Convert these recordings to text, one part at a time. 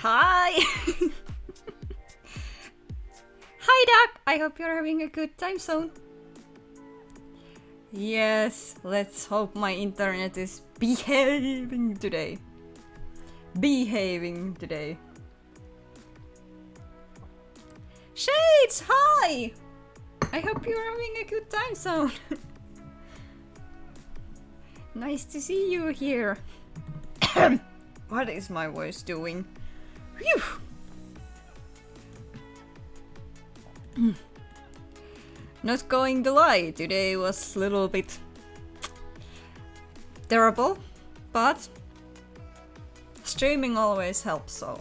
Hi! Hi, Doc! I hope you're having a good time zone. Yes, let's hope my internet is behaving today. Behaving today. Shades, hi! I hope you're having a good time zone. Nice to see you here. What is my voice doing? Phew. Not going to lie, today was a little bit terrible, but streaming always helps, so.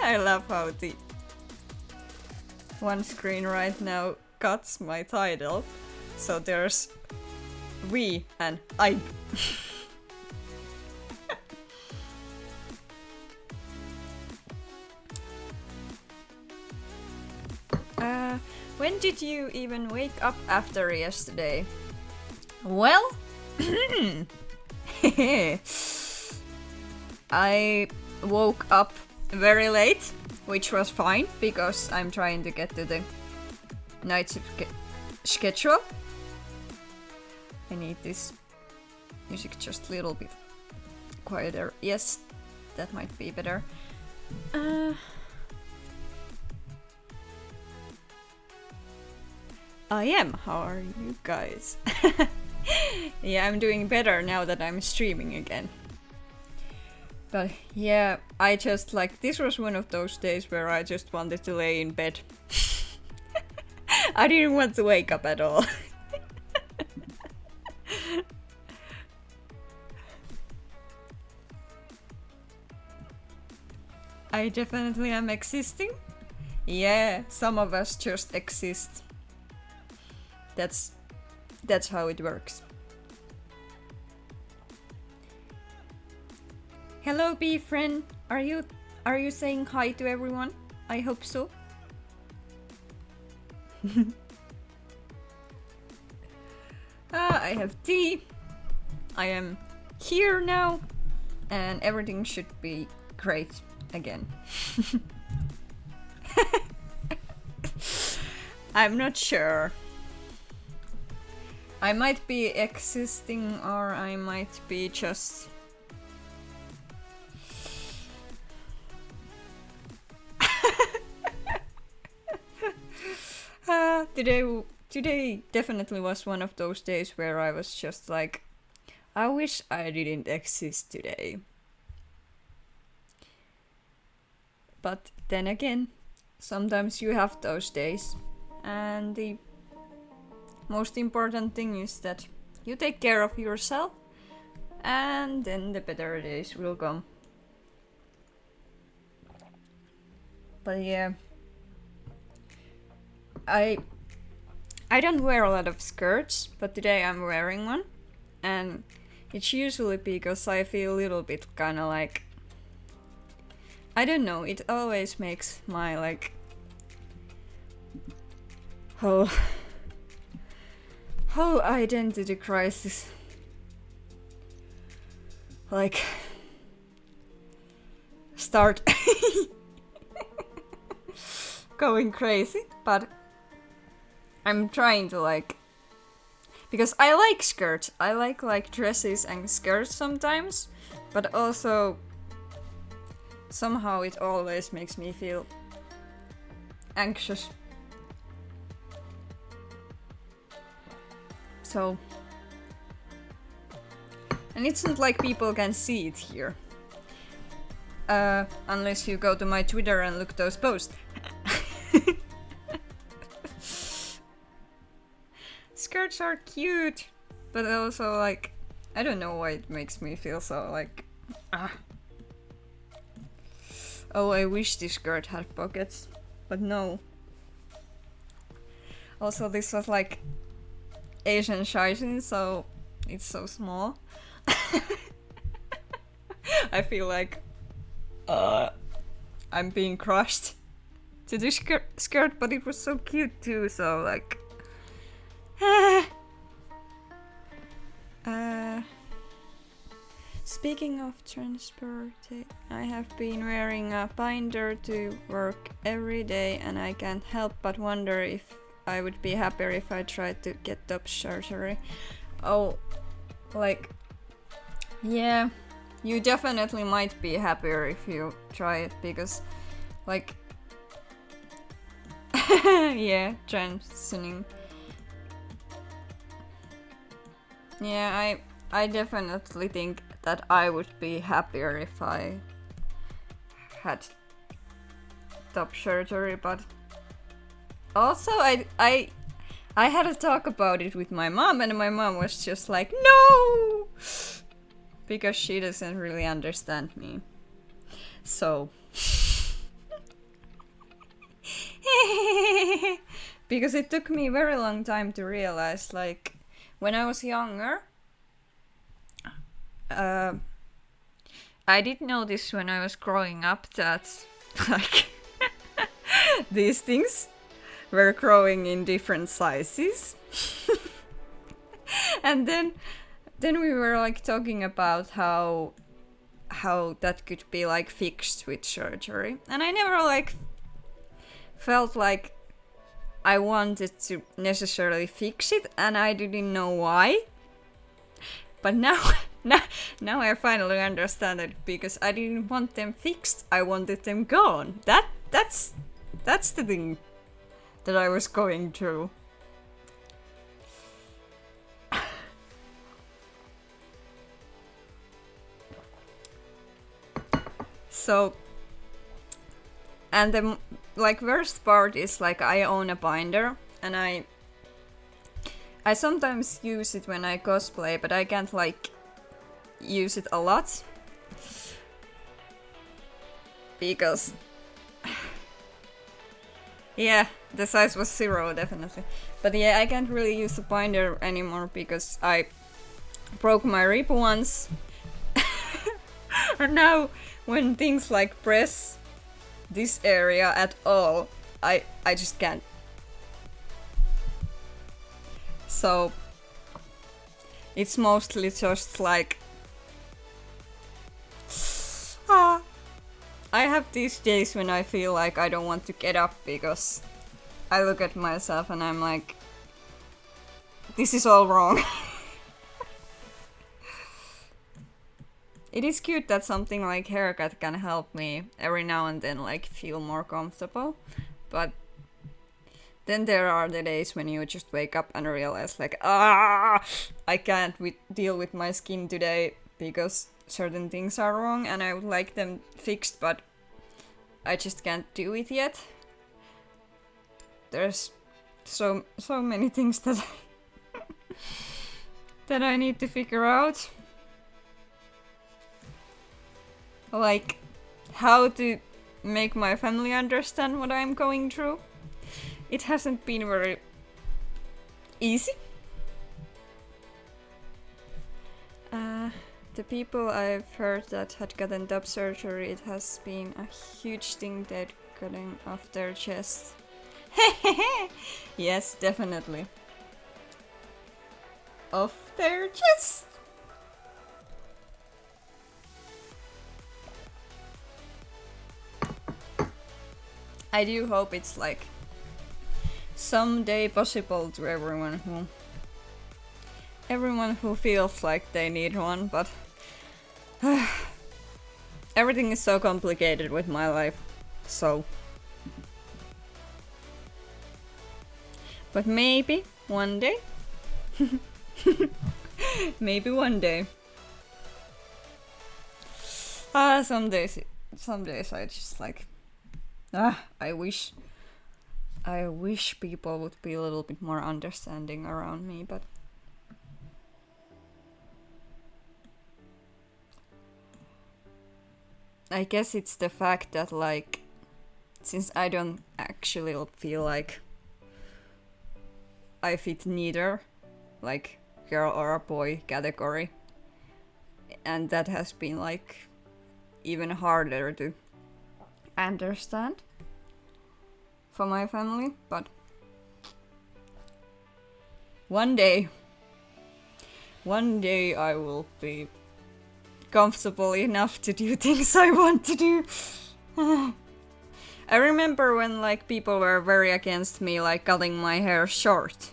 I love how the one screen right now cuts my title, so there's we and I. When did you even wake up after yesterday? Well, I woke up very late, which was fine because I'm trying to get to the night schedule. I need this music just a little bit quieter. Yes, that might be better. I am. How are you guys? Yeah, I'm doing better now that I'm streaming again. But yeah, I just this was one of those days where I just wanted to lay in bed. I didn't want to wake up at all. I definitely am existing. Yeah, some of us just exist. That's how it works. Hello, B friend. Are you saying hi to everyone? I hope so. I have tea. I am here now, and everything should be great again. I'm not sure. I might be existing, or I might be just... Today definitely was one of those days where I was just like, I wish I didn't exist today. But then again, sometimes you have those days, and the most important thing is that you take care of yourself, and then the better days will come. But yeah, I don't wear a lot of skirts, but today I'm wearing one, and it's usually because I feel a little bit kind of like, I don't know, it always makes my whole identity crisis start going crazy, but I'm trying to because I like skirts. I like dresses and skirts sometimes, but also somehow it always makes me feel anxious. So, and it's not like people can see it here. Unless you go to my Twitter and look those posts. Skirts are cute, but also I don't know why it makes me feel so Oh, I wish this skirt had pockets, but no. Also, this was Asian sizing, so it's so small. I feel I'm being crushed to this skirt, but it was so cute too, so Speaking of transport, I have been wearing a binder to work every day and I can't help but wonder if I would be happier if I tried to get top surgery. Oh, like, yeah, you definitely might be happier if you try it because, like, yeah, transitioning. Yeah, I definitely think that I would be happier if I had top surgery, but also I had a talk about it with my mom and my mom was just like, no! Because she doesn't really understand me. So because it took me a very long time to realize, like, when I was younger, I did notice when I was growing up that, like, these things were growing in different sizes. And then we were, like, talking about how that could be, like, fixed with surgery. And I never, like, felt like I wanted to necessarily fix it, and I didn't know why. But now I finally understand it, because I didn't want them fixed, I wanted them gone. That's the thing that I was going through. So, and the, like, worst part is, like, I own a binder and I sometimes use it when I cosplay, but I can't, like, use it a lot because yeah, the size was 0 definitely. But yeah, I can't really use the binder anymore because I broke my rib once. And now when things like press this area at all, I just can't. So it's mostly just like I have these days when I feel like I don't want to get up because I look at myself and I'm like, this is all wrong. It is cute that something like haircut can help me every now and then, like, feel more comfortable, but then there are the days when you just wake up and realize, like, I can't deal with my skin today because certain things are wrong and I would like them fixed, but I just can't do it yet. There's so many things that that I need to figure out. Like, how to make my family understand what I'm going through. It hasn't been very easy. The people I've heard that had gotten top surgery, it has been a huge thing they're getting off their chest. Yes, definitely. Off their chest. I do hope it's, like, someday possible to everyone who feels like they need one, but everything is so complicated with my life, so. But maybe one day. Maybe one day. Some days I just, like, I wish people would be a little bit more understanding around me, but I guess it's the fact that, like, since I don't actually feel like I fit neither, like, girl or a boy category, and that has been, like, even harder to understand for my family, but one day I will be comfortable enough to do things I want to do. I remember when like people were very against me like cutting my hair short.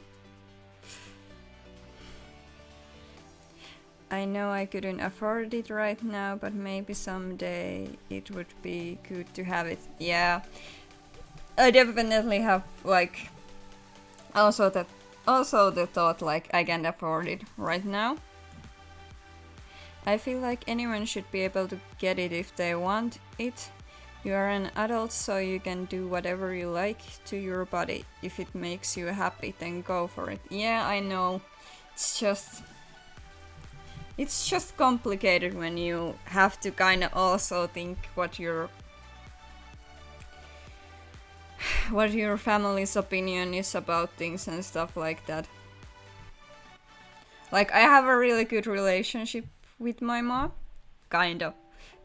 I know I couldn't afford it right now, but maybe someday it would be good to have it. Yeah, I definitely have like also the thought like I can't afford it right now. I feel like anyone should be able to get it if they want it. You are an adult, so you can do whatever you like to your body. If it makes you happy, then go for it. Yeah, I know. It's just complicated when you have to kind of also think what your family's opinion is about things and stuff like that. Like, I have a really good relationship with my mom, kind of.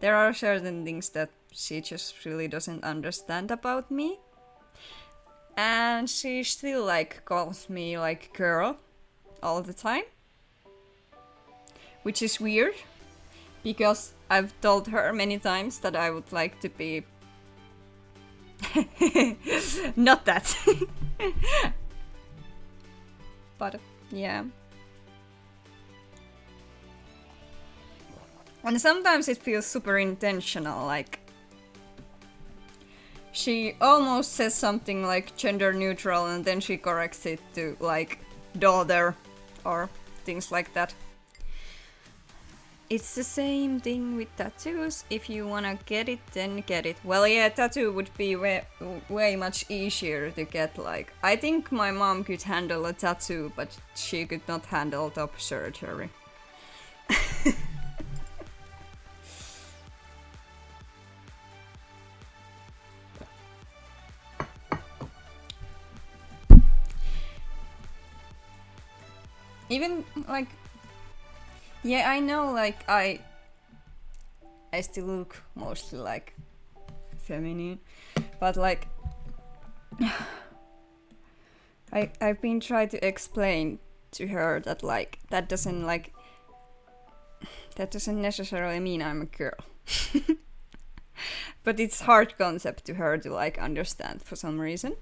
There are certain things that she just really doesn't understand about me. And she still like calls me like girl all the time. Which is weird, because I've told her many times that I would like to be not that. But yeah. And sometimes it feels super intentional, like she almost says something like gender neutral and then she corrects it to like daughter or things like that. It's the same thing with tattoos. If you wanna get it, then get it. Well, yeah, tattoo would be way much easier to get. Like, I think my mom could handle a tattoo, but she could not handle top surgery. Even like, yeah, I know, like, I still look mostly like feminine, but like I've been trying to explain to her that like that doesn't necessarily mean I'm a girl. But it's hard concept to her to like understand for some reason.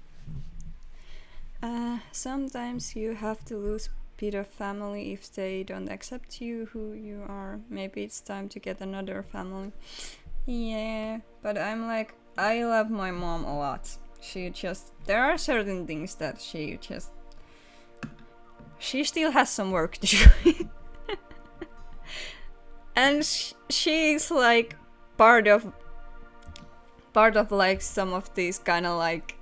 Sometimes you have to lose bit of family if they don't accept you who you are. Maybe it's time to get another family. Yeah, but I'm like, I love my mom a lot. There are certain things that she still has some work to do. And she's like part of like some of these kind of like,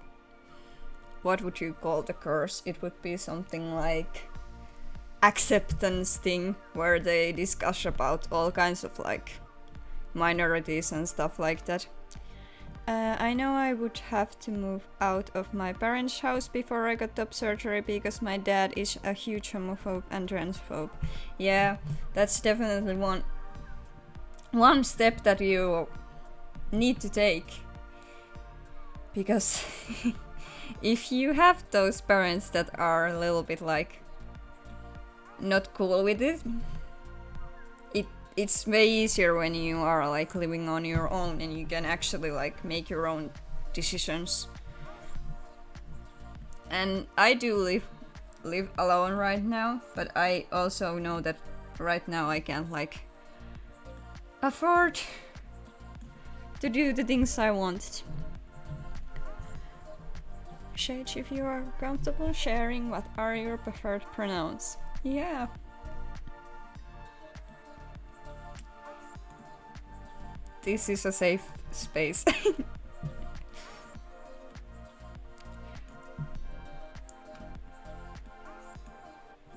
what would you call the curse? It would be something like acceptance thing where they discuss about all kinds of like minorities and stuff like that. I know I would have to move out of my parents' house before I got top surgery because my dad is a huge homophobe and transphobe. Yeah, that's definitely one step that you need to take, because if you have those parents that are a little bit like not cool with it, it's way easier when you are like living on your own and you can actually like make your own decisions. And I do live alone right now, but I also know that right now I can't like afford to do the things I want. Shage, if you are comfortable sharing, what are your preferred pronouns? Yeah. This is a safe space.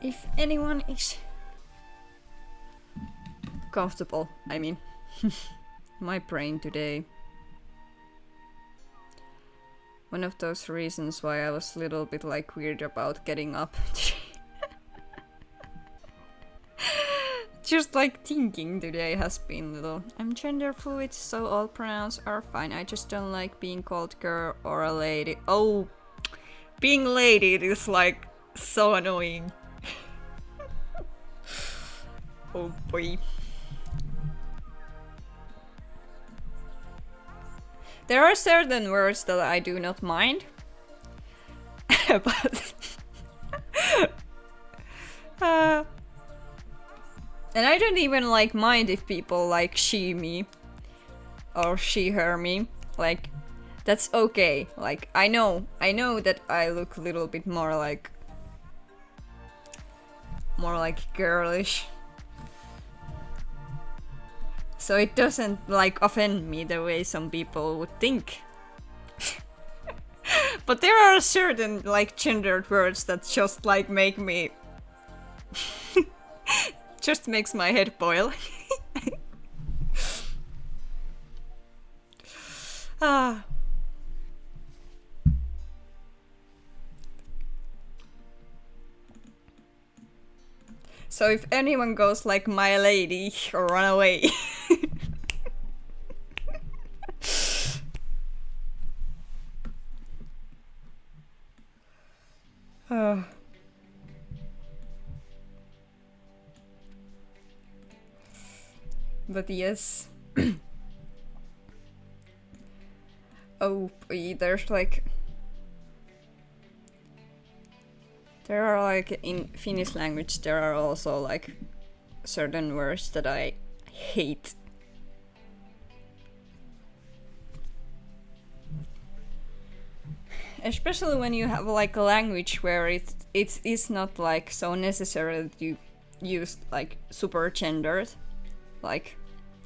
If anyone is comfortable, I mean. My brain today. One of those reasons why I was a little bit like weird about getting up today. Just like thinking today has been little. I'm gender fluid, so all pronouns are fine. I just don't like being called girl or a lady. Oh, being lady is like so annoying. Oh boy. There are certain words that I do not mind. But and I don't even like mind if people like she me or she her me. Like that's okay. Like I know that I look a little bit more like girlish. So it doesn't like offend me the way some people would think. But there are certain like gendered words that just like make me just makes my head boil. Ah. So if anyone goes like my lady or run away. Oh. But yes. Oh, there's like... There are like, in Finnish language, there are also like certain words that I hate. Especially when you have like a language where it is not like so necessary that you use like super gendered like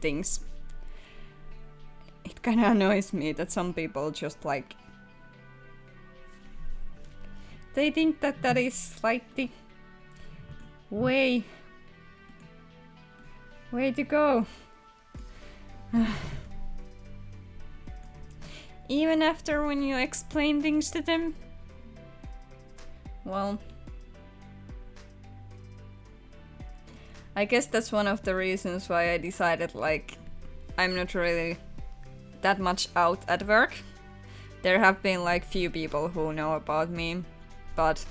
things. It kind of annoys me that some people just like they think that that is like the way to go. Even after when you explain things to them. Well, I guess that's one of the reasons why I decided like I'm not really that much out at work. There have been like few people who know about me, but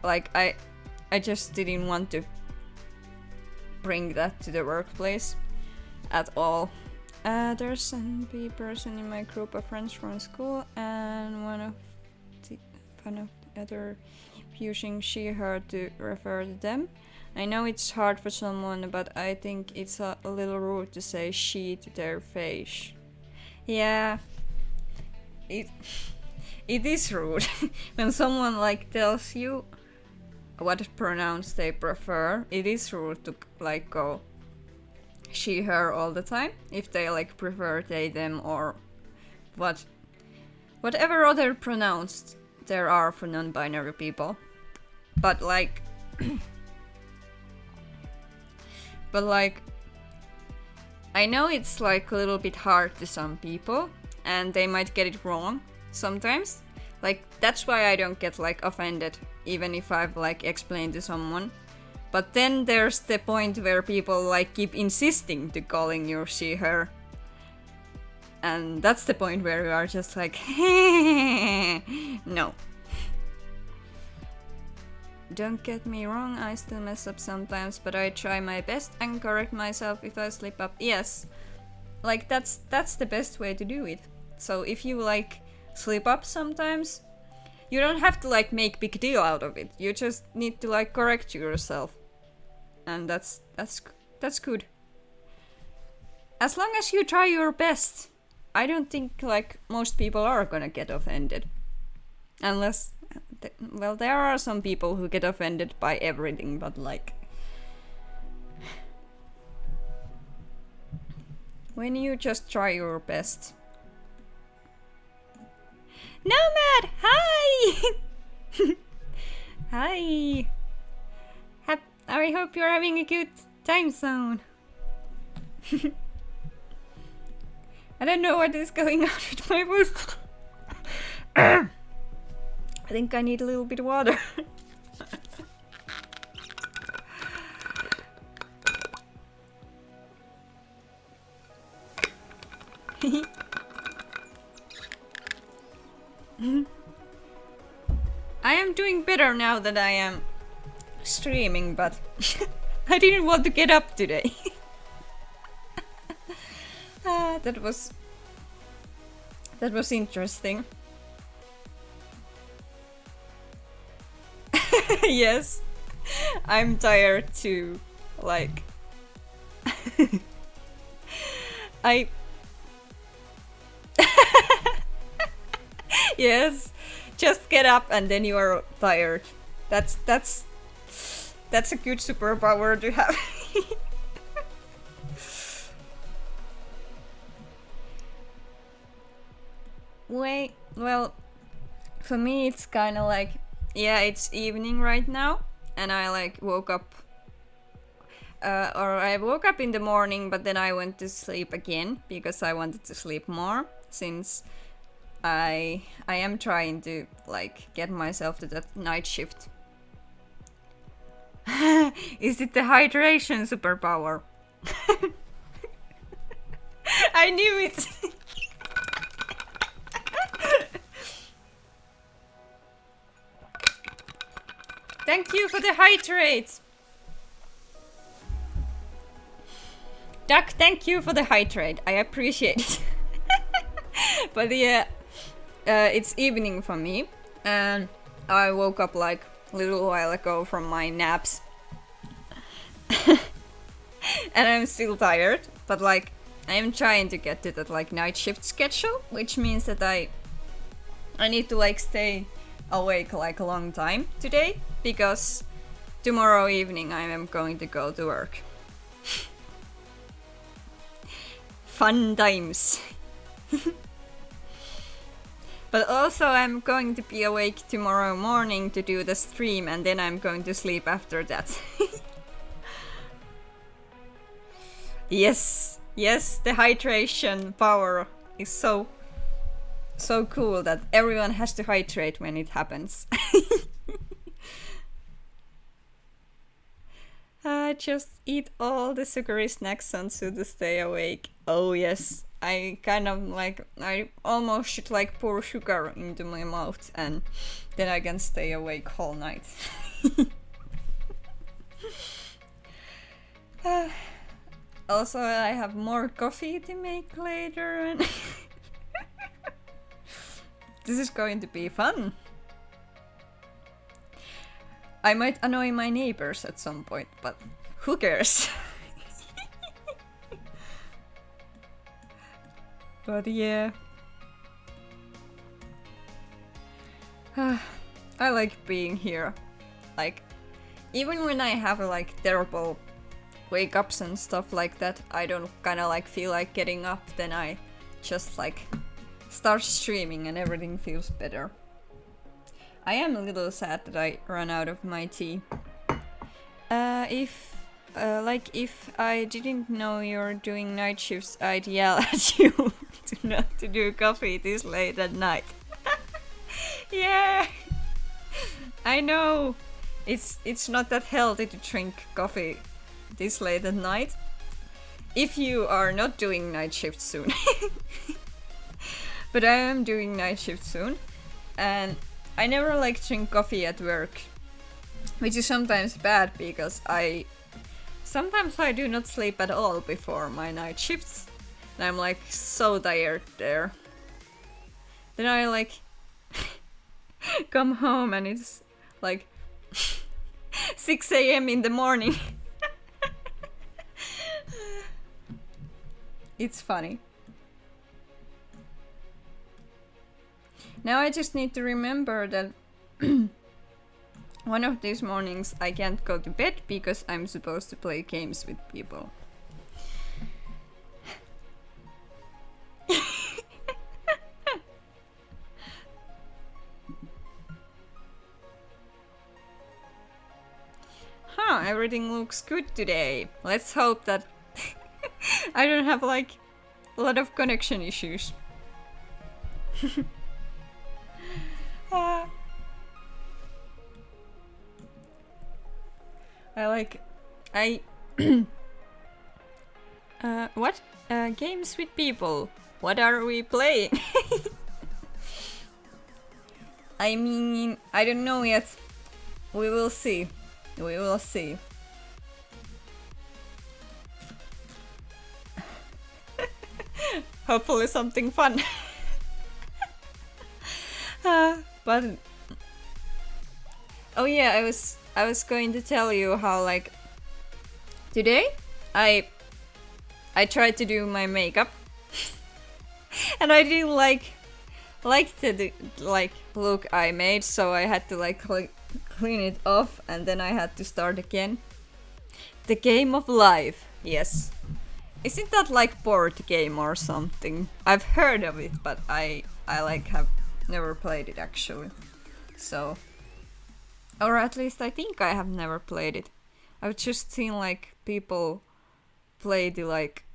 like I just didn't want to bring that to the workplace at all. There's an NP person in my group of friends from school, and one of the other using she her to refer to them. I know it's hard for someone, but I think it's a little rude to say she to their face. Yeah, it is rude when someone like tells you what pronouns they prefer. It is rude to like go she her all the time if they like prefer they them or whatever other pronouns there are for non-binary people. But like but like I know it's like a little bit hard to some people and they might get it wrong sometimes. Like that's why I don't get like offended even if I've like explained to someone. But then there's the point where people like keep insisting to calling you she her. And that's the point where you are just like no. Don't get me wrong, I still mess up sometimes, but I try my best and correct myself if I slip up. Yes. Like that's the best way to do it. So if you like slip up sometimes, you don't have to like make big deal out of it. You just need to like correct yourself. And that's good. As long as you try your best, I don't think like most people are gonna get offended. Unless, well, there are some people who get offended by everything, but like when you just try your best. Nomad, hi! Hi! I hope you're having a good time zone. I don't know what is going on with my voice. I think I need a little bit of water. I am doing better now that I am streaming, but I didn't want to get up today. That was That was interesting. Yes, I'm tired too. Like, I. Yes, just get up and then you are tired. That's a good superpower to have. Wait, well, for me it's kind of like, yeah, it's evening right now, and I like woke up, or I woke up in the morning, but then I went to sleep again because I wanted to sleep more, since I am trying to like get myself to that night shift. Is it the hydration superpower? I knew it. Thank you for the hydrate. Duck, thank you for the hydrate. I appreciate it. But yeah, it's evening for me, and I woke up like a little while ago from my naps. And I'm still tired, but like I'm trying to get to that like night shift schedule, which means that I need to like stay awake like a long time today, because tomorrow evening I am going to go to work. Fun times. But also I'm going to be awake tomorrow morning to do the stream, and then I'm going to sleep after that. Yes, the hydration power is so cool that everyone has to hydrate when it happens. Just eat all the sugary snacks Sansu to stay awake. Oh yes, I kind of like, I almost should like pour sugar into my mouth, and then I can stay awake whole night. Also, I have more coffee to make later, and this is going to be fun. I might annoy my neighbors at some point, but who cares? But yeah. I like being here. Like, even when I have like terrible wake ups and stuff like that, I don't kind of like feel like getting up, then I just like start streaming and everything feels better. I am a little sad that I ran out of my tea. If I didn't know you're doing night shifts, I'd yell at you not to do coffee this late at night. Yeah, I know. It's not that healthy to drink coffee this late at night. If you are not doing night shift soon. But I am doing night shift soon, and I never like drink coffee at work, which is sometimes bad because sometimes I do not sleep at all before my night shifts, and I'm like so tired there. Then I like come home and it's like 6 a.m. in the morning. It's funny. Now I just need to remember that one of these mornings I can't go to bed because I'm supposed to play games with people. Huh, everything looks good today. Let's hope that I don't have like a lot of connection issues. What? Games with people. What are we playing? I mean, I don't know yet. We will see. We will see. Hopefully something fun. But oh yeah, I was going to tell you how like today I tried to do my makeup and I didn't like the like look I made, so I had to like clean it off and then I had to start again. The Game of Life, yes. Isn't that like board game or something? I've heard of it, but I like have never played it actually. So, or at least I think I have never played it. I've just seen like people play the like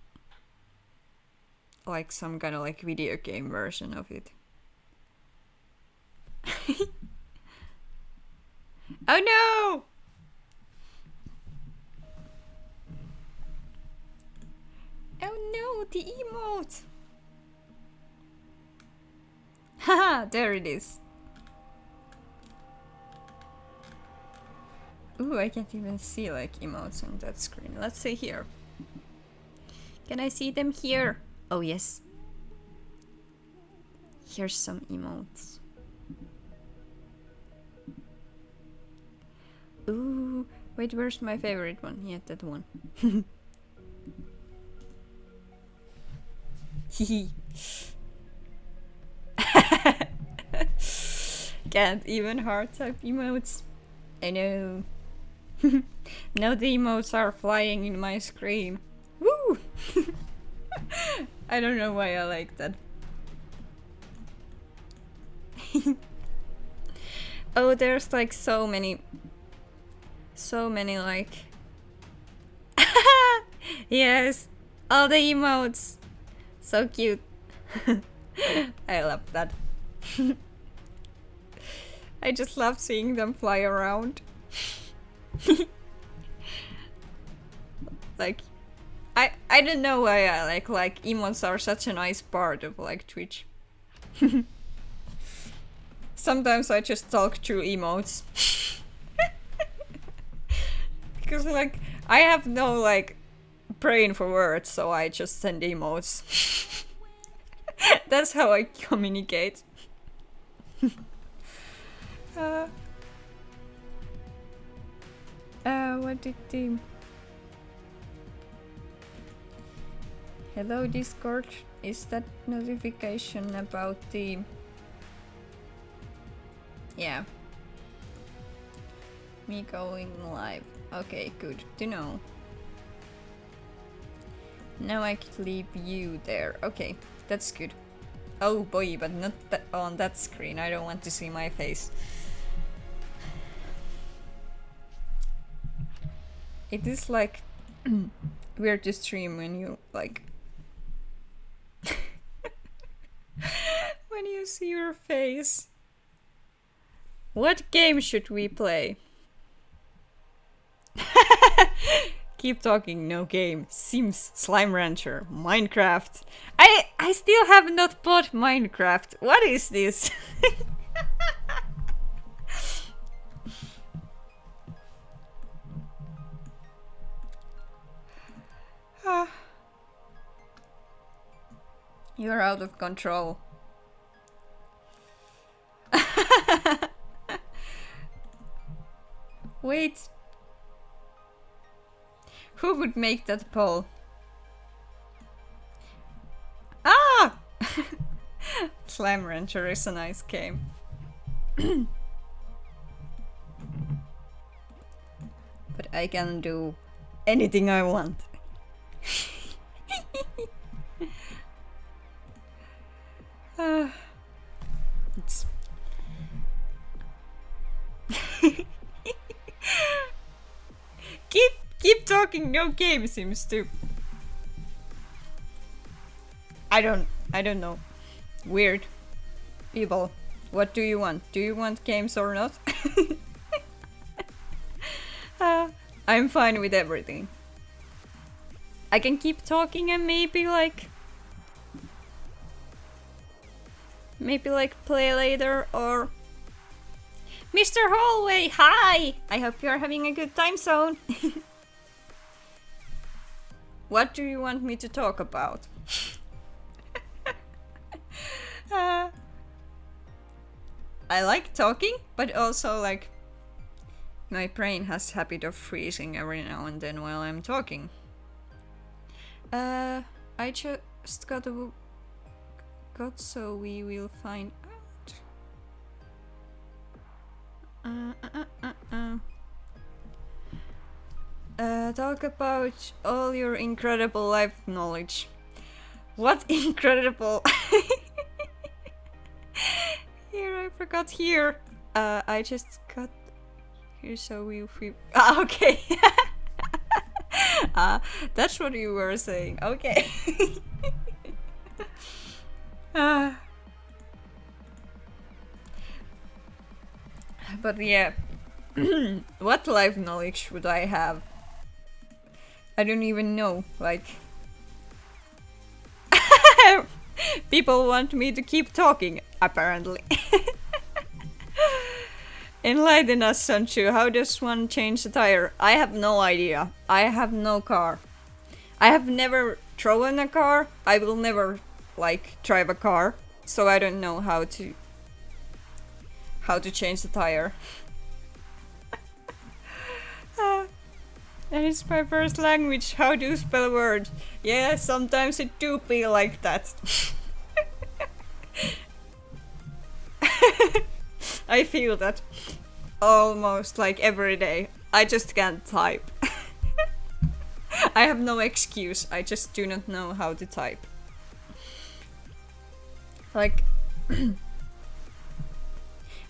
some kind of like video game version of it. Oh no! Oh no, the emote! Haha, there it is. Ooh, I can't even see like emotes on that screen. Let's see here. Can I see them here? Oh yes. Here's some emotes. Ooh, wait, where's my favorite one? Yeah, that one. Hehe. Can't even hard type emotes. I know. Now the emotes are flying in my screen. Woo! I don't know why I like that. Oh, there's like so many like yes, all the emotes. So cute. I love that. I just love seeing them fly around. Like I don't know why I like emotes are such a nice part of like Twitch. Sometimes I just talk through emotes. Because like I have no like brain for words, so I just send emotes. That's how I communicate. What did the... Hello Discord, is that notification about the... Yeah. Me going live. Okay, good to know. Now I could leave you there. Okay, that's good. Oh boy, but not on that screen. I don't want to see my face. It is like weird to stream when you like when you see your face. What game should we play? Keep talking, no game. Sims, Slime Rancher, Minecraft. I still have not bought Minecraft. What is this? You're out of control. Wait. Who would make that poll? Ah! Slime Rancher is a nice game. But I can do anything I want. It's keep talking, no game seems to. I don't know. Weird. People, what do you want? Do you want games or not? I'm fine with everything. I can keep talking and maybe like play later or... Mr. Hallway, hi! I hope you're having a good time zone. What do you want me to talk about? I like talking, but also like my brain has habit of freezing every now and then while I'm talking. I just got so we will find out. Talk about all your incredible life knowledge. What incredible... Here, I forgot here. I just got here, so we... okay. That's what you were saying. Okay. But yeah. What life knowledge would I have? I don't even know, like... People want me to keep talking, apparently. Enlighten us, Sanchu. How does one change a tire? I have no idea. I have no car. I have never driven a car. I will never, like, drive a car. So I don't know how to change the tire. That is my first language. How do you spell words? Yeah, sometimes it do be like that. I feel that almost like every day. I just can't type. I have no excuse. I just do not know how to type. Like,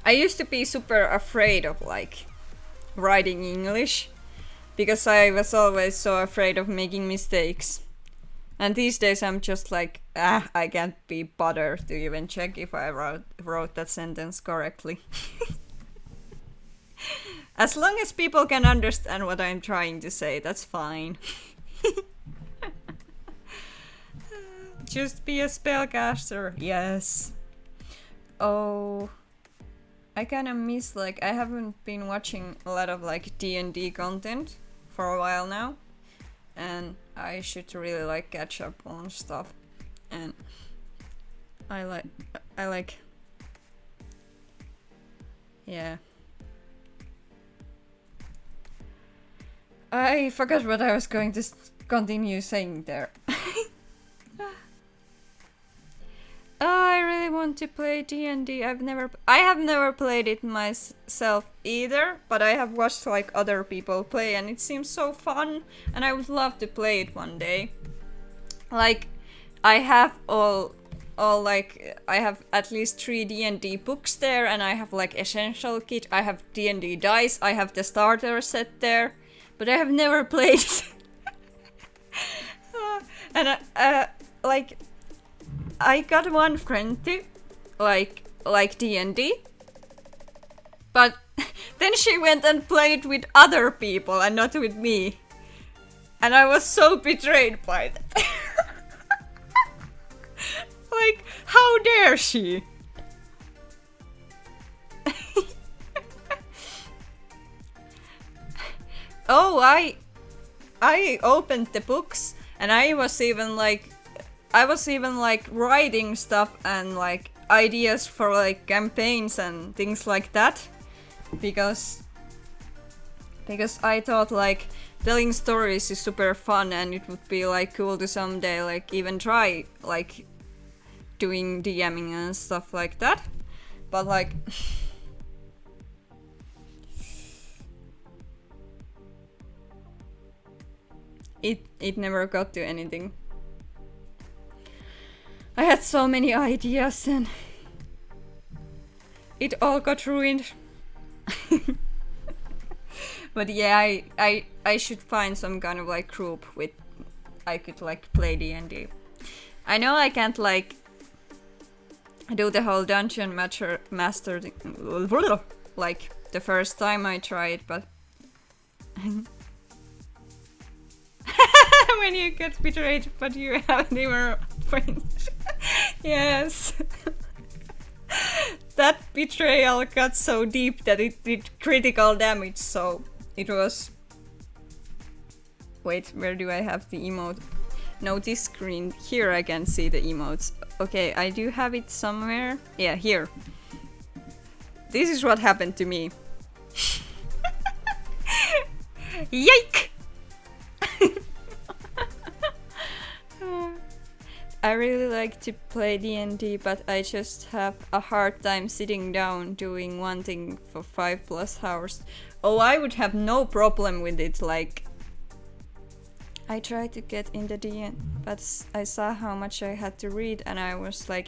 I used to be super afraid of like writing English because I was always so afraid of making mistakes. And these days I'm just like, I can't be bothered to even check if I wrote that sentence correctly. As long as people can understand what I'm trying to say, that's fine. Just be a spellcaster, yes. Oh, I kinda miss, like, I haven't been watching a lot of like D&D content for a while now. And I should really like catch up on stuff. And I like yeah. I forgot what I was going to continue saying there. Oh, I really want to play D&D. I have never played it myself either, but I have watched like other people play and it seems so fun and I would love to play it one day. Like, I have I have at least 3 D&D books there and I have like essential kit, I have D&D dice, I have the starter set there, but I have never played it. And like, I got one friend to like D&D, but then she went and played with other people and not with me, and I was so betrayed by that. Like, how dare she? Oh, I opened the books and I was even like writing stuff and like ideas for like campaigns and things like that, because I thought like telling stories is super fun and it would be like cool to someday like even try like doing DMing and stuff like that. But like it never got to anything. I had so many ideas and it all got ruined. But yeah, I should find some kind of like group with I could like play D&D. I know I can't like do the whole dungeon master thing, like the first time I tried, but when you get betrayed but you haven't even friends. Yes. That betrayal got so deep that it did critical damage, so it was... Wait, where do I have the emote? No, this screen. Here I can see the emotes. Okay, I do have it somewhere. Yeah, here. this is what happened to me. Yike! I really like to play D&D, but I just have a hard time sitting down doing one thing for 5+ hours. Oh, I would have no problem with it, like... I tried to get into D&D, but I saw how much I had to read, and I was like...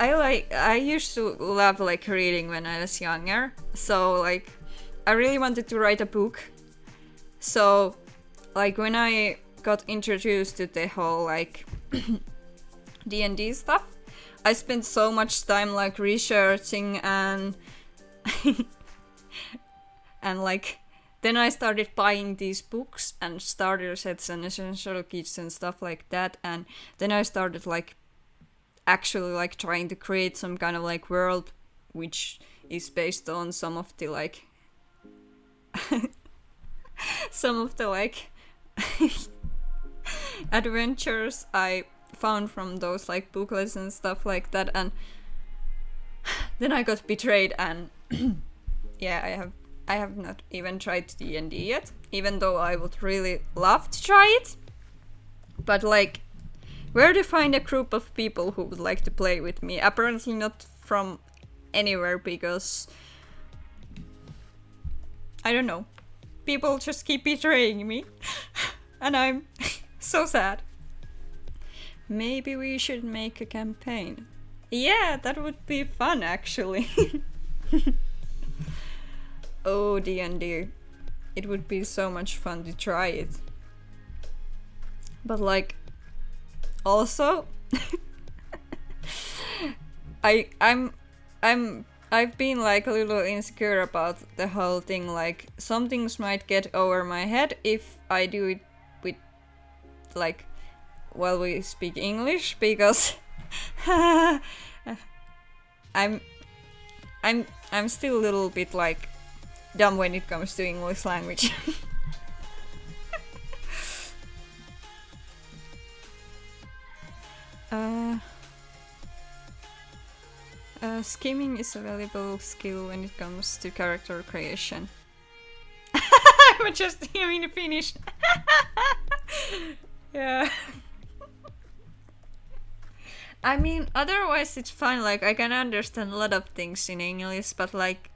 I used to love like reading when I was younger, so like I really wanted to write a book. So like when I got introduced to the whole like D&D stuff, I spent so much time like researching and and like then I started buying these books and starter sets and essential kits and stuff like that, and then I started like actually like trying to create some kind of like world which is based on some of the like some of the like adventures I found from those like booklets and stuff like that, and then I got betrayed and yeah, I have not even tried D&D yet, even though I would really love to try it. But like, where to find a group of people who would like to play with me? Apparently not from anywhere, because I don't know. People just keep betraying me and I'm so sad. Maybe we should make a campaign. Yeah, that would be fun actually. Oh, D&D. It would be so much fun to try it. But like, also I've been like a little insecure about the whole thing, like some things might get over my head if I do it with like while we speak English, because I'm still a little bit like dumb when it comes to English language. Skimming is a valuable skill when it comes to character creation. I'm just hearing the finish. Yeah. I mean, otherwise it's fine, like I can understand a lot of things in English, but like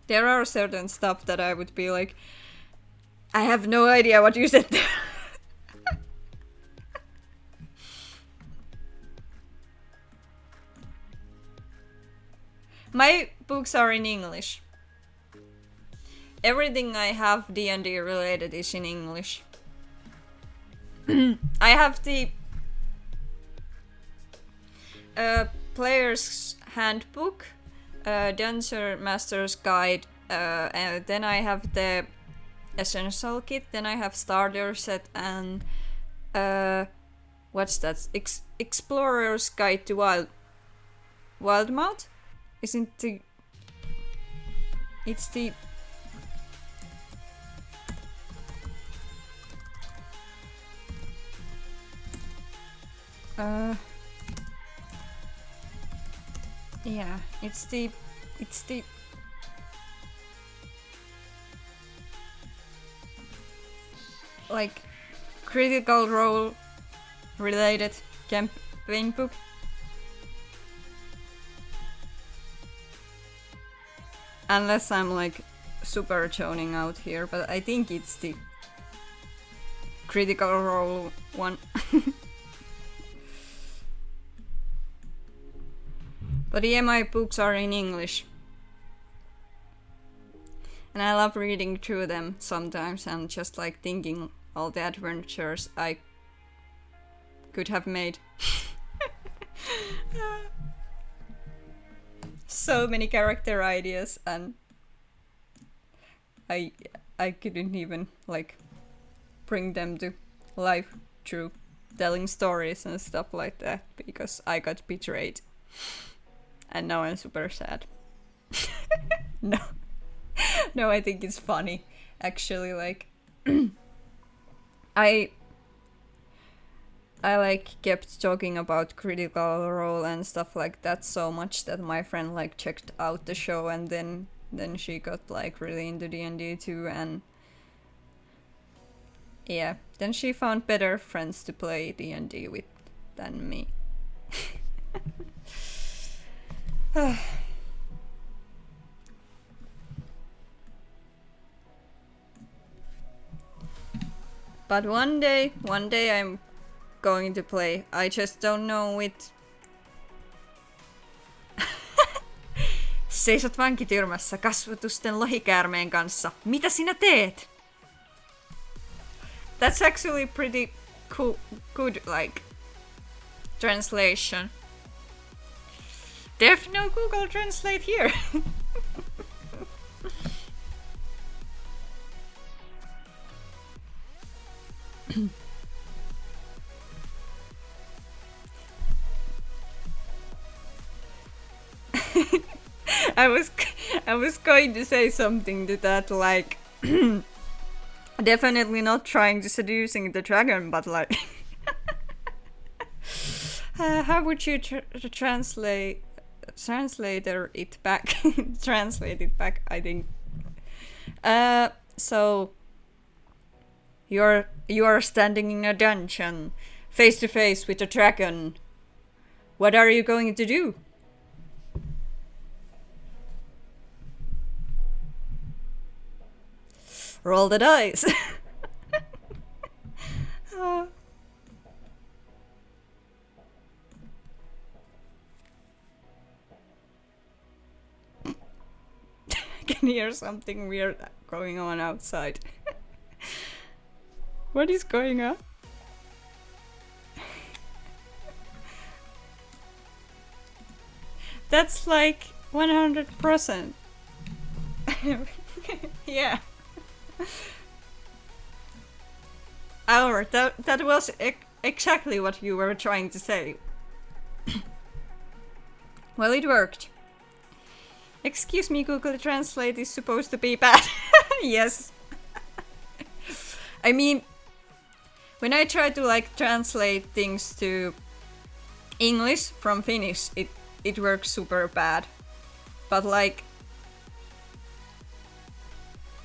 there are certain stuff that I would be like, I have no idea what you said there. My books are in English. Everything I have D&D related is in English. I have the Player's Handbook, Dungeon Master's Guide, and then I have the Essential Kit, then I have Starter Set, and what's that? Explorer's Guide to Wildmouth? Isn't the... It's the... Yeah, it's the... like, Critical Role related campaign book. Unless I'm like super zoning out here, but I think it's the Critical Role one. But yeah, my books are in English. And I love reading through them sometimes and just like thinking all the adventures I could have made. So many character ideas, and I couldn't even like bring them to life through telling stories and stuff like that because I got betrayed. And now I'm super sad. No. No, I think it's funny. Actually, like I I like kept talking about Critical Role and stuff like that so much that my friend like checked out the show, and then she got like really into D&D too, and yeah, then she found better friends to play D&D with than me. But one day I'm going to play. I just don't know it. Seisot vankityrmässä kasvotusten lohikäärmeen kanssa. Mitä sinä teet? That's actually pretty cool, good like translation. There's no Google Translate here. I was going to say something to that, like definitely not trying to seducing the dragon, but like how would you translate it back? Translate it back, I think. So you are standing in a dungeon, face to face with a dragon. What are you going to do? Roll the dice. I can hear something weird going on outside. What is going on? That's like 100%. Yeah. Our, that was exactly what you were trying to say. Well, it worked. Excuse me, Google Translate is supposed to be bad. Yes. I mean, when I try to like translate things to English from Finnish, it works super bad. But like,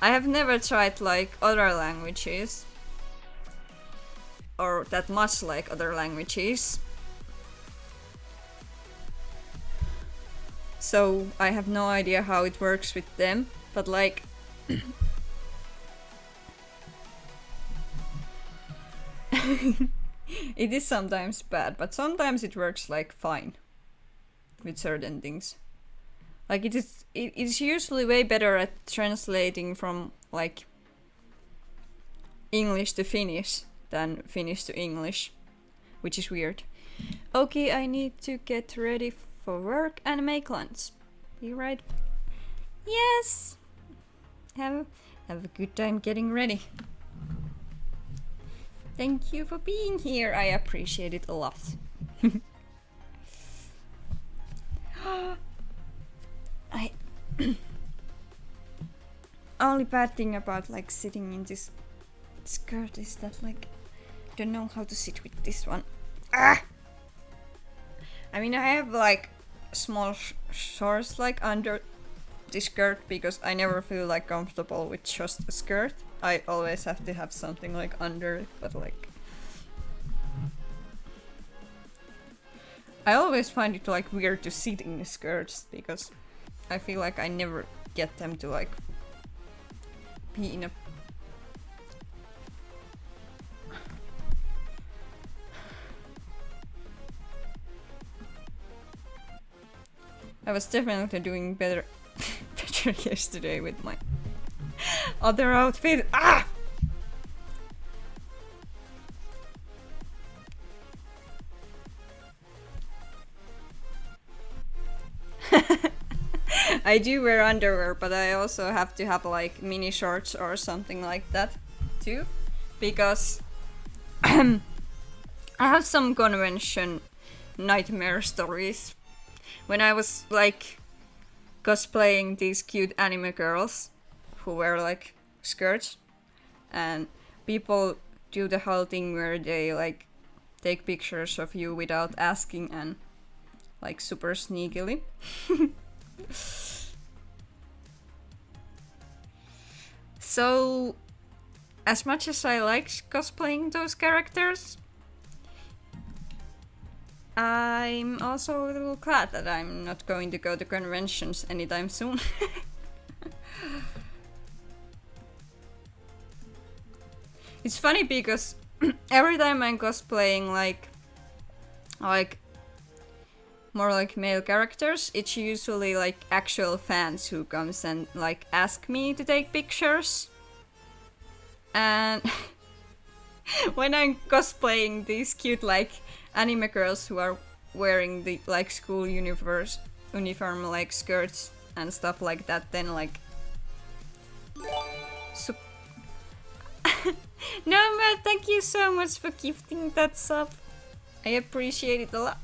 I have never tried like other languages, or that much like other languages. So I have no idea how it works with them, but like it is sometimes bad, but sometimes it works like fine with certain things. Like it is usually way better at translating from like English to Finnish than Finnish to English, which is weird. Okay, I need to get ready for work and make lunch. Be right. Yes. Have a good time getting ready. Thank you for being here. I appreciate it a lot. I only bad thing about like sitting in this skirt is that like I don't know how to sit with this one. Ah! I mean, I have like small shorts like under the skirt because I never feel like comfortable with just a skirt. I always have to have something like under it, but like I always find it like weird to sit in skirts because I feel like I never get them to like be in a I was definitely doing better yesterday with my other outfit. Ah! I do wear underwear, but I also have to have like mini shorts or something like that too, because I have some convention nightmare stories. When I was like cosplaying these cute anime girls who wear like skirts, and people do the whole thing where they take pictures of you without asking and like super sneakily. So, as much as I like cosplaying those characters, I'm also a little glad that I'm not going to go to conventions anytime soon. It's funny because every time I'm cosplaying like more like male characters, it's usually like actual fans who comes and like ask me to take pictures. And when I'm cosplaying these cute like anime girls who are wearing the like school uniform like skirts and stuff like that, then like no, Matt, thank you so much for gifting that sub. I appreciate it a lot.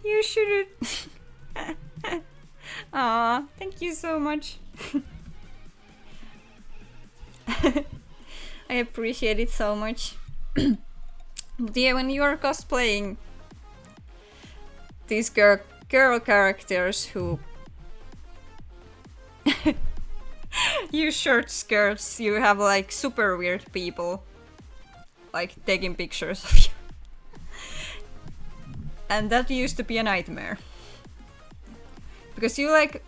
You shouldn't. Aw, thank you so much. I appreciate it so much. But yeah, when you are cosplaying these girl characters who use short skirts, you have like super weird people like taking pictures of you. And that used to be a nightmare. Because you like...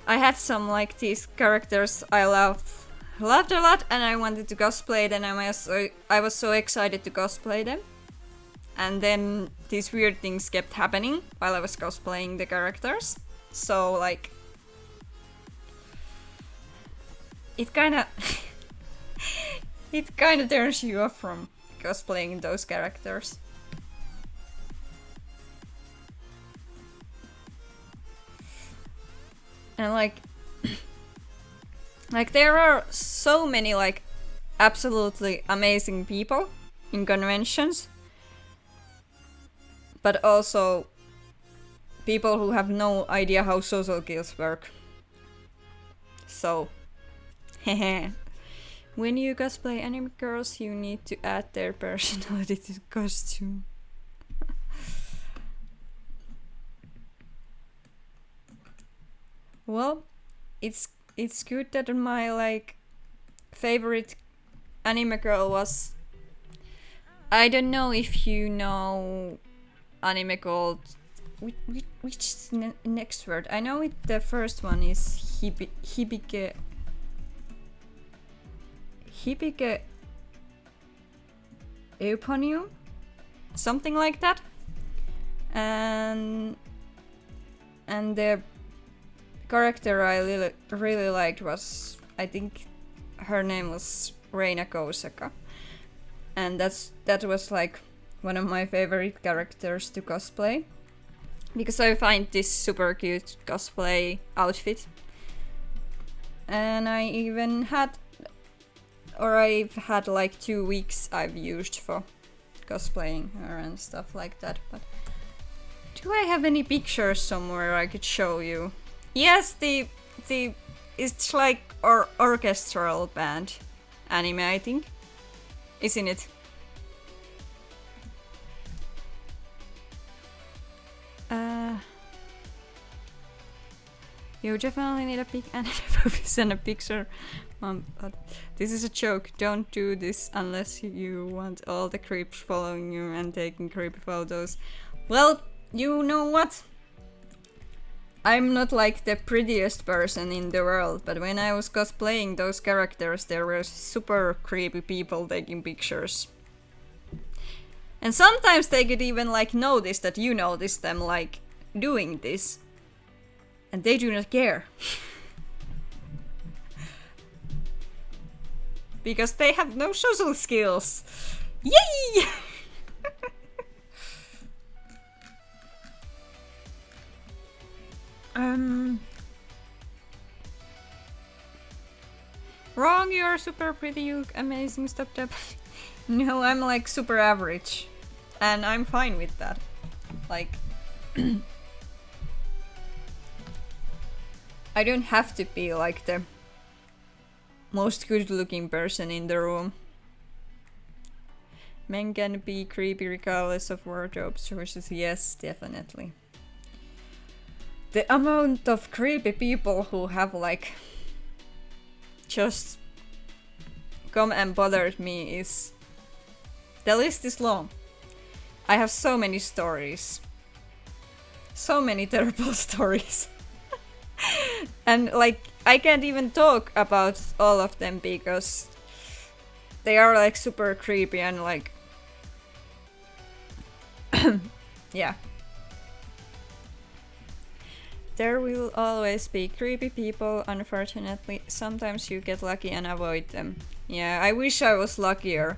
I had some like these characters I loved a lot and I wanted to cosplay them and I was so excited to cosplay them. And then these weird things kept happening while I was cosplaying the characters. So like... It kinda... it kinda turns you off from cosplaying those characters. And like there are so many like absolutely amazing people in conventions, but also people who have no idea how social skills work. So, when you cosplay anime girls, you need to add their personality to the costume. Well, it's good that my like favorite anime girl was... I don't know if you know anime called... Which is next word? I know the first one is Hibike Euphonium? Something like that. And the character I really liked was, I think her name was Reina Kousaka, and that was like one of my favorite characters to cosplay because I find this super cute cosplay outfit, and I've had like 2 weeks I've used for cosplaying her and stuff like that. But do I have any pictures somewhere I could show you? Yes, it's like orchestral band anime, I think, isn't it? You definitely need a big anime focus and a picture. But this is a joke. Don't do this unless you want all the creeps following you and taking creepy photos. Well, you know what? I'm not like the prettiest person in the world, but when I was cosplaying those characters, there were super creepy people taking pictures. And sometimes they could even like notice that you notice them like doing this. And they do not care. Because they have no social skills. Yay! Wrong, you're super pretty, you look amazing, stop that. No, I'm like super average. And I'm fine with that. Like... I don't have to be like the most good-looking person in the room. Men can be creepy regardless of wardrobe choices. Yes, definitely. The amount of creepy people who have like just come and bothered me is... The list is long. I have so many stories. So many terrible stories. And like, I can't even talk about all of them because they are like super creepy and like... yeah. There will always be creepy people, unfortunately. Sometimes you get lucky and avoid them. Yeah, I wish I was luckier.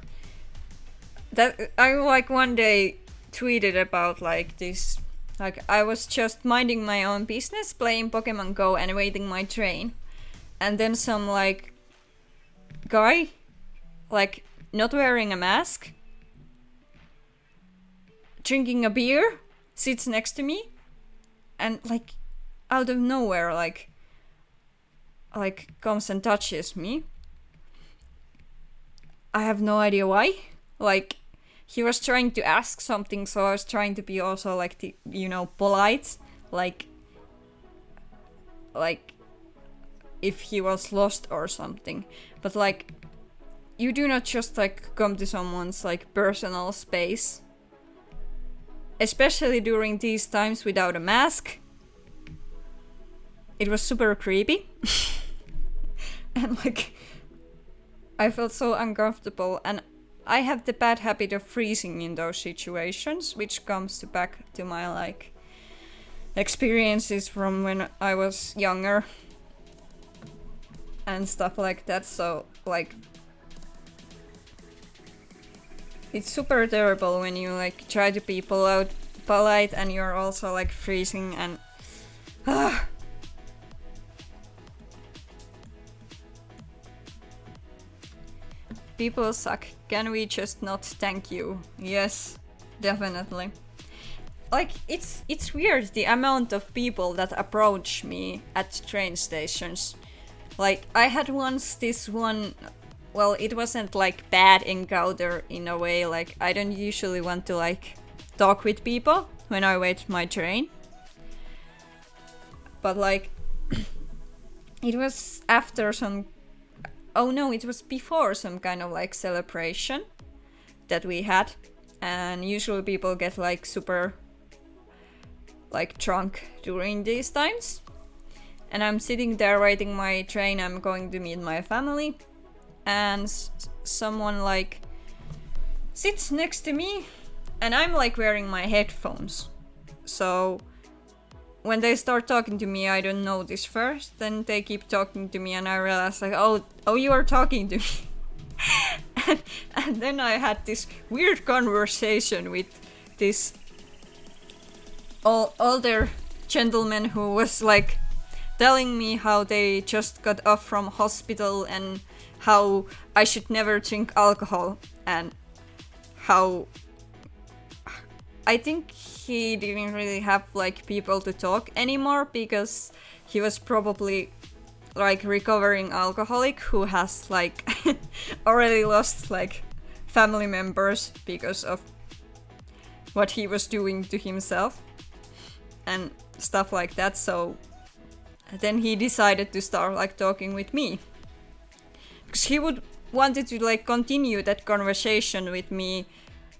That I like one day tweeted about like this, like I was just minding my own business, playing Pokemon Go and waiting my train. And then some like guy, like not wearing a mask, drinking a beer, sits next to me and like out of nowhere like comes and touches me. I have no idea why. Like he was trying to ask something, so I was trying to be also like the, you know, polite, like if he was lost or something. But like you do not just like come to someone's like personal space, especially during these times without a mask. It was super creepy. And like I felt so uncomfortable, and I have the bad habit of freezing in those situations, which comes back to my like experiences from when I was younger and stuff like that. So like it's super terrible when you like try to be polite and you're also like freezing and people suck. Can we just not thank you? Yes, definitely. Like it's weird the amount of people that approach me at train stations. Like I had once this one, well, it wasn't like bad encounter in a way, like I don't usually want to like talk with people when I wait my train. But like it was after some... Oh no, it was before some kind of like celebration that we had, and usually people get like super like drunk during these times. And I'm sitting there waiting my train, I'm going to meet my family, and someone like sits next to me and I'm like wearing my headphones. So when they start talking to me, I don't know this first. Then they keep talking to me, and I realize like, oh, you are talking to me. and then I had this weird conversation with this older gentleman who was like telling me how they just got off from hospital and how I should never drink alcohol, and how I think he didn't really have like people to talk anymore because he was probably like recovering alcoholic who has like already lost like family members because of what he was doing to himself and stuff like that. So then he decided to start like talking with me because he wanted to like continue that conversation with me.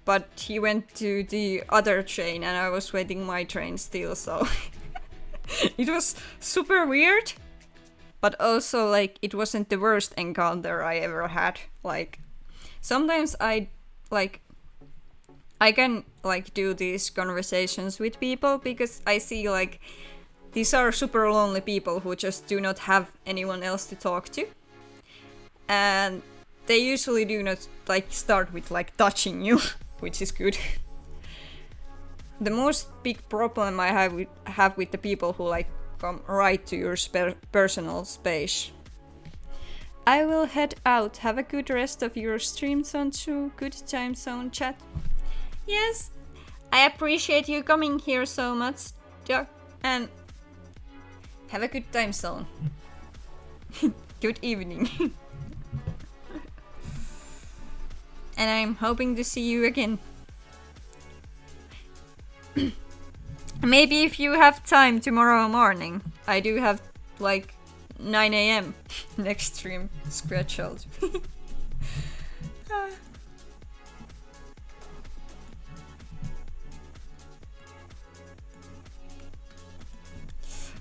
But he went to the other train and I was waiting my train still, so it was super weird. But also like it wasn't the worst encounter I ever had. Like sometimes I can like do these conversations with people because I see like these are super lonely people who just do not have anyone else to talk to. And they usually do not like start with like touching you. Which is good. The most big problem I have with the people who like come right to your personal space. I will head out. Have a good rest of your stream zone too. Good time zone chat. Yes, I appreciate you coming here so much, Doc, and have a good time zone. Good evening. and I'm hoping to see you again. Maybe if you have time tomorrow morning. I do have like 9 a.m. next stream scheduled.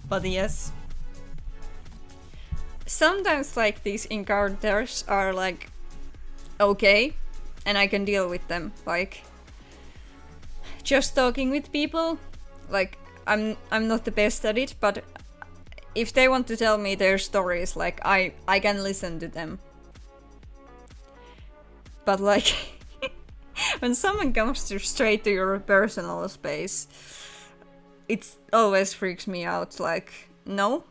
But yes. Sometimes like these encounters are like okay, and I can deal with them. Like just talking with people, like I'm not the best at it, but if they want to tell me their stories, like I can listen to them. But like when someone comes to straight to your personal space, it always freaks me out. Like no,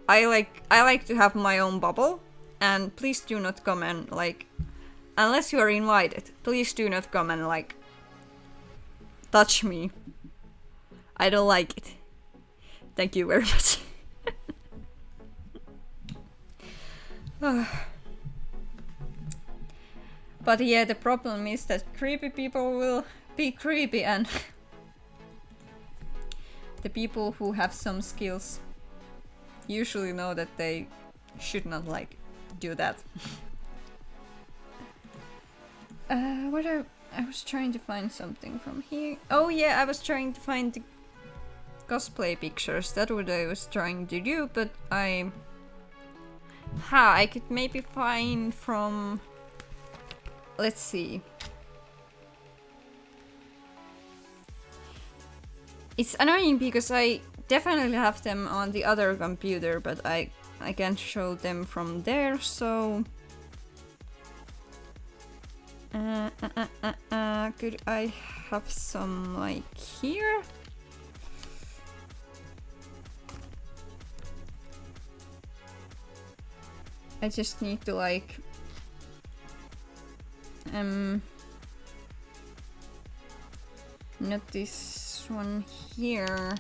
I like to have my own bubble, and please do not come and like, unless you are invited, please do not come and like touch me. I don't like it. Thank you very much. But yeah, the problem is that creepy people will be creepy, and the people who have some skills usually know that they should not like do that. I was trying to find something from here. Oh yeah, I was trying to find the cosplay pictures. That's what I was trying to do, but I could maybe find from... Let's see. It's annoying because I definitely have them on the other computer, but I can't show them from there, so... could I have some like here? I just need to like not this one here.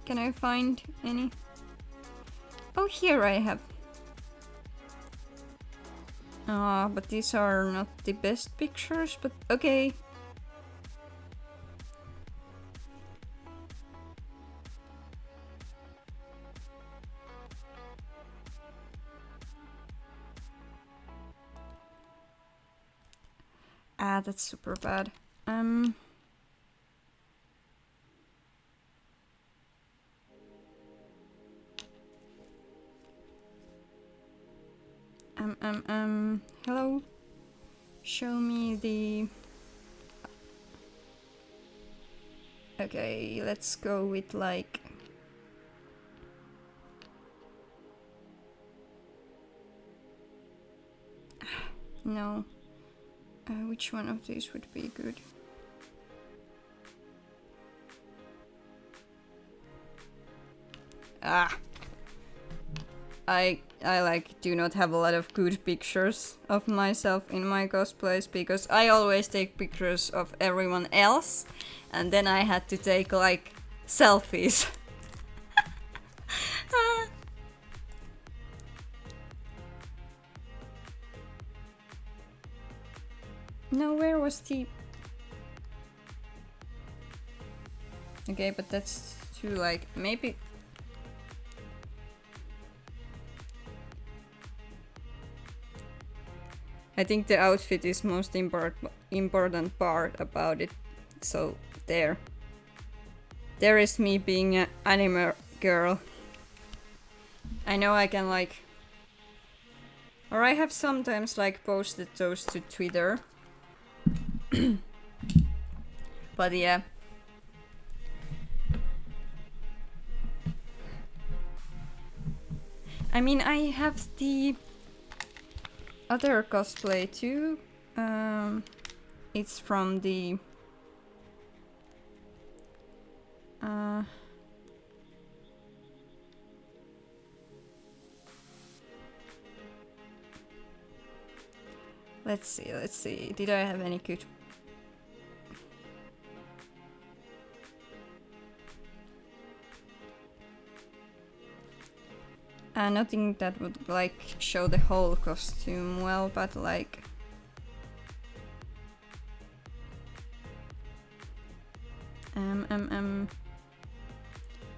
Can I find any? Oh, here I have. But these are not the best pictures, but okay. That's super bad. Hello? Show me the... Okay, let's go with like... No. Which one of these would be good? I like do not have a lot of good pictures of myself in my cosplays because I always take pictures of everyone else and then I had to take like selfies. No, where was the... Okay, but that's too like maybe... I think the outfit is most important part about it. So there is me being an anime girl. I know I can like, or I have sometimes like posted those to Twitter. But yeah. I mean, I have the other cosplay too. It's from the let's see. Did I have any good? Nothing that would like show the whole costume well, but like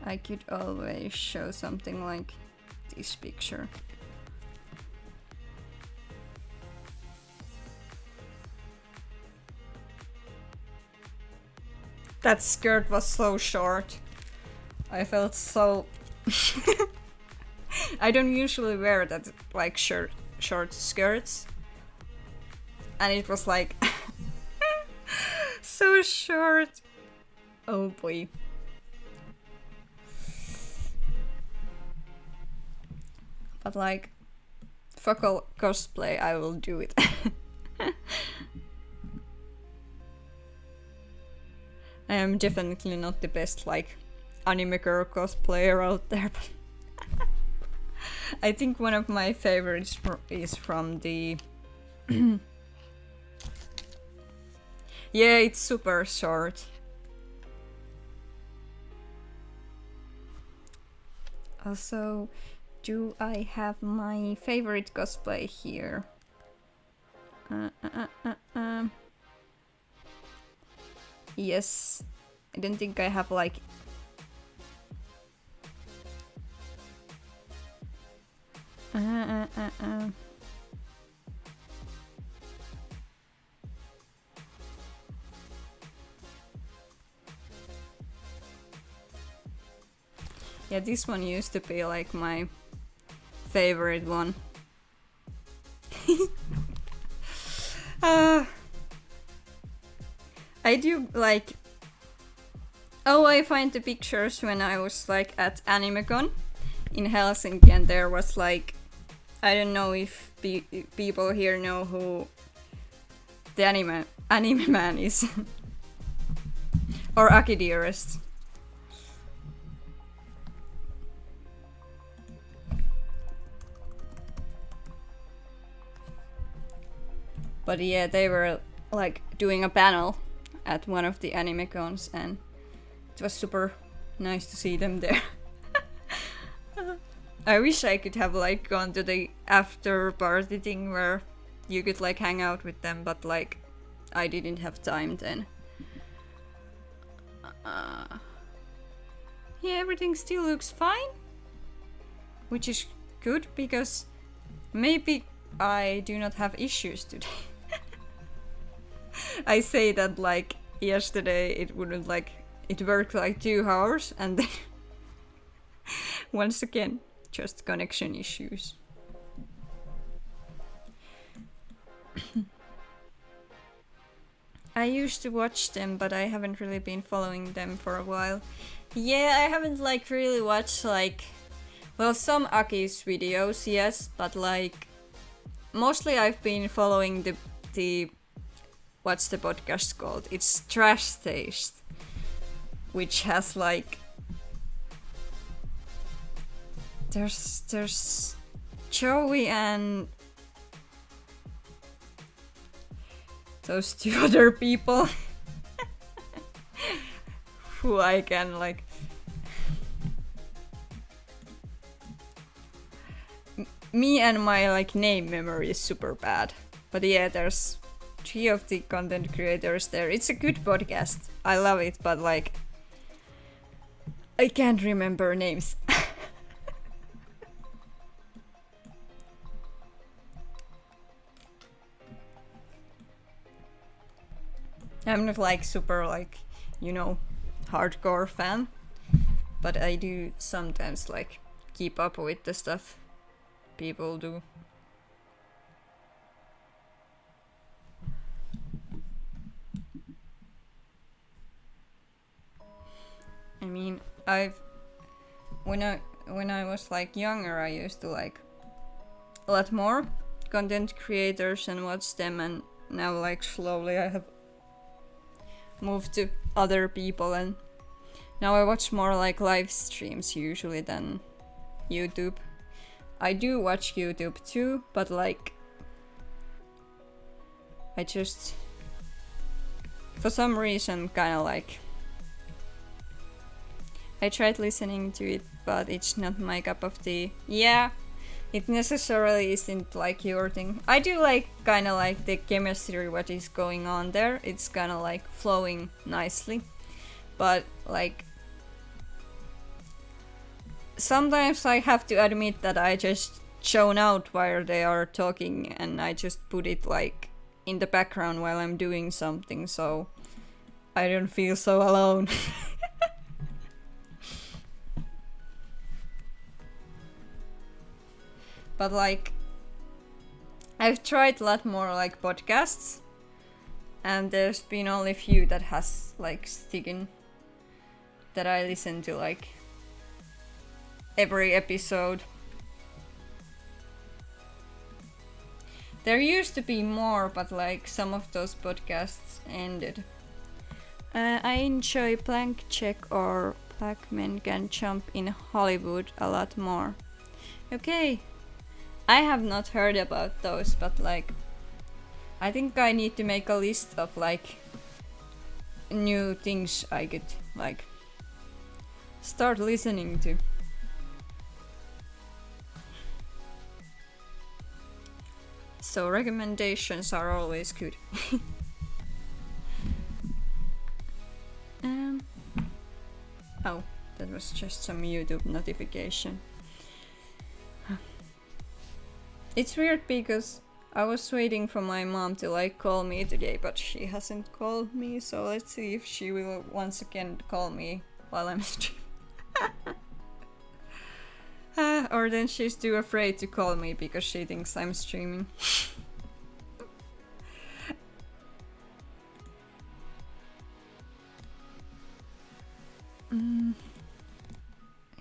I could always show something like this picture. That skirt was so short. I felt so... I don't usually wear that like short skirts. And it was like so short. Oh boy. But like, fuck all cosplay, I will do it. I am definitely not the best like anime girl cosplayer out there, but I think one of my favorites is from the yeah, it's super short. Also, do I have my favorite cosplay here? Yes, I don't think I have like... Yeah, this one used to be like my favorite one. I do like... Oh, I find the pictures when I was like at AnimeCon in Helsinki, and there was like... I don't know if people here know who the anime man is. Or Aki Dearest. But yeah, they were like doing a panel at one of the anime cons, and it was super nice to see them there. I wish I could have like gone to the after party thing where you could like hang out with them, but like I didn't have time then. Yeah, everything still looks fine, which is good because maybe I do not have issues today. I say that like yesterday it wouldn't like, it worked like 2 hours and then once again just connection issues. I used to watch them, but I haven't really been following them for a while. Yeah, I haven't like really watched like, well, some Aki's videos, yes, but like mostly I've been following the what's the podcast called? It's Trash Taste, which has like there's Joey and those 2 other people who I can like me and my like name memory is super bad. But yeah, there's 3 of the content creators there. It's a good podcast. I love it, but like I can't remember names. I'm not like super like, you know, hardcore fan, but I do sometimes like keep up with the stuff people do. I mean, when I was like younger, I used to like a lot more content creators and watch them, and now like slowly I have moved to other people, and now I watch more like live streams usually than YouTube. I do watch YouTube too, but like I just for some reason kind of like I tried listening to it, but it's not my cup of tea. Yeah, it necessarily isn't like your thing. I do like kind of like the chemistry, what is going on there. It's kind of like flowing nicely, but like sometimes I have to admit that I just zone out while they are talking, and I just put it like in the background while I'm doing something, so I don't feel so alone. But like I've tried a lot more like podcasts, and there's been only few that has like sticking that I listen to like every episode. There used to be more, but like some of those podcasts ended. I enjoy Blank Check or Black Men Can Jump in Hollywood a lot more. Okay, I have not heard about those, but like I think I need to make a list of like new things I could like start listening to. So recommendations are always good. Oh, that was just some YouTube notification. It's weird because I was waiting for my mom to like call me today, but she hasn't called me, so let's see if she will once again call me while I'm streaming. Or then she's too afraid to call me because she thinks I'm streaming.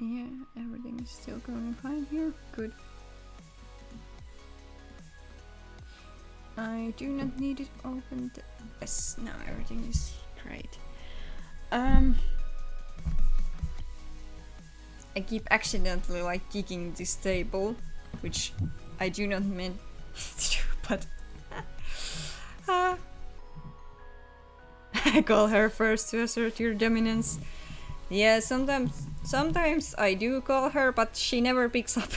Yeah, everything is still going fine here. Good. I do not need it opened. Yes, now everything is great. I keep accidentally like kicking this table, which I do not mean to do, but I call her first to assert your dominance. Yeah, sometimes I do call her, but she never picks up.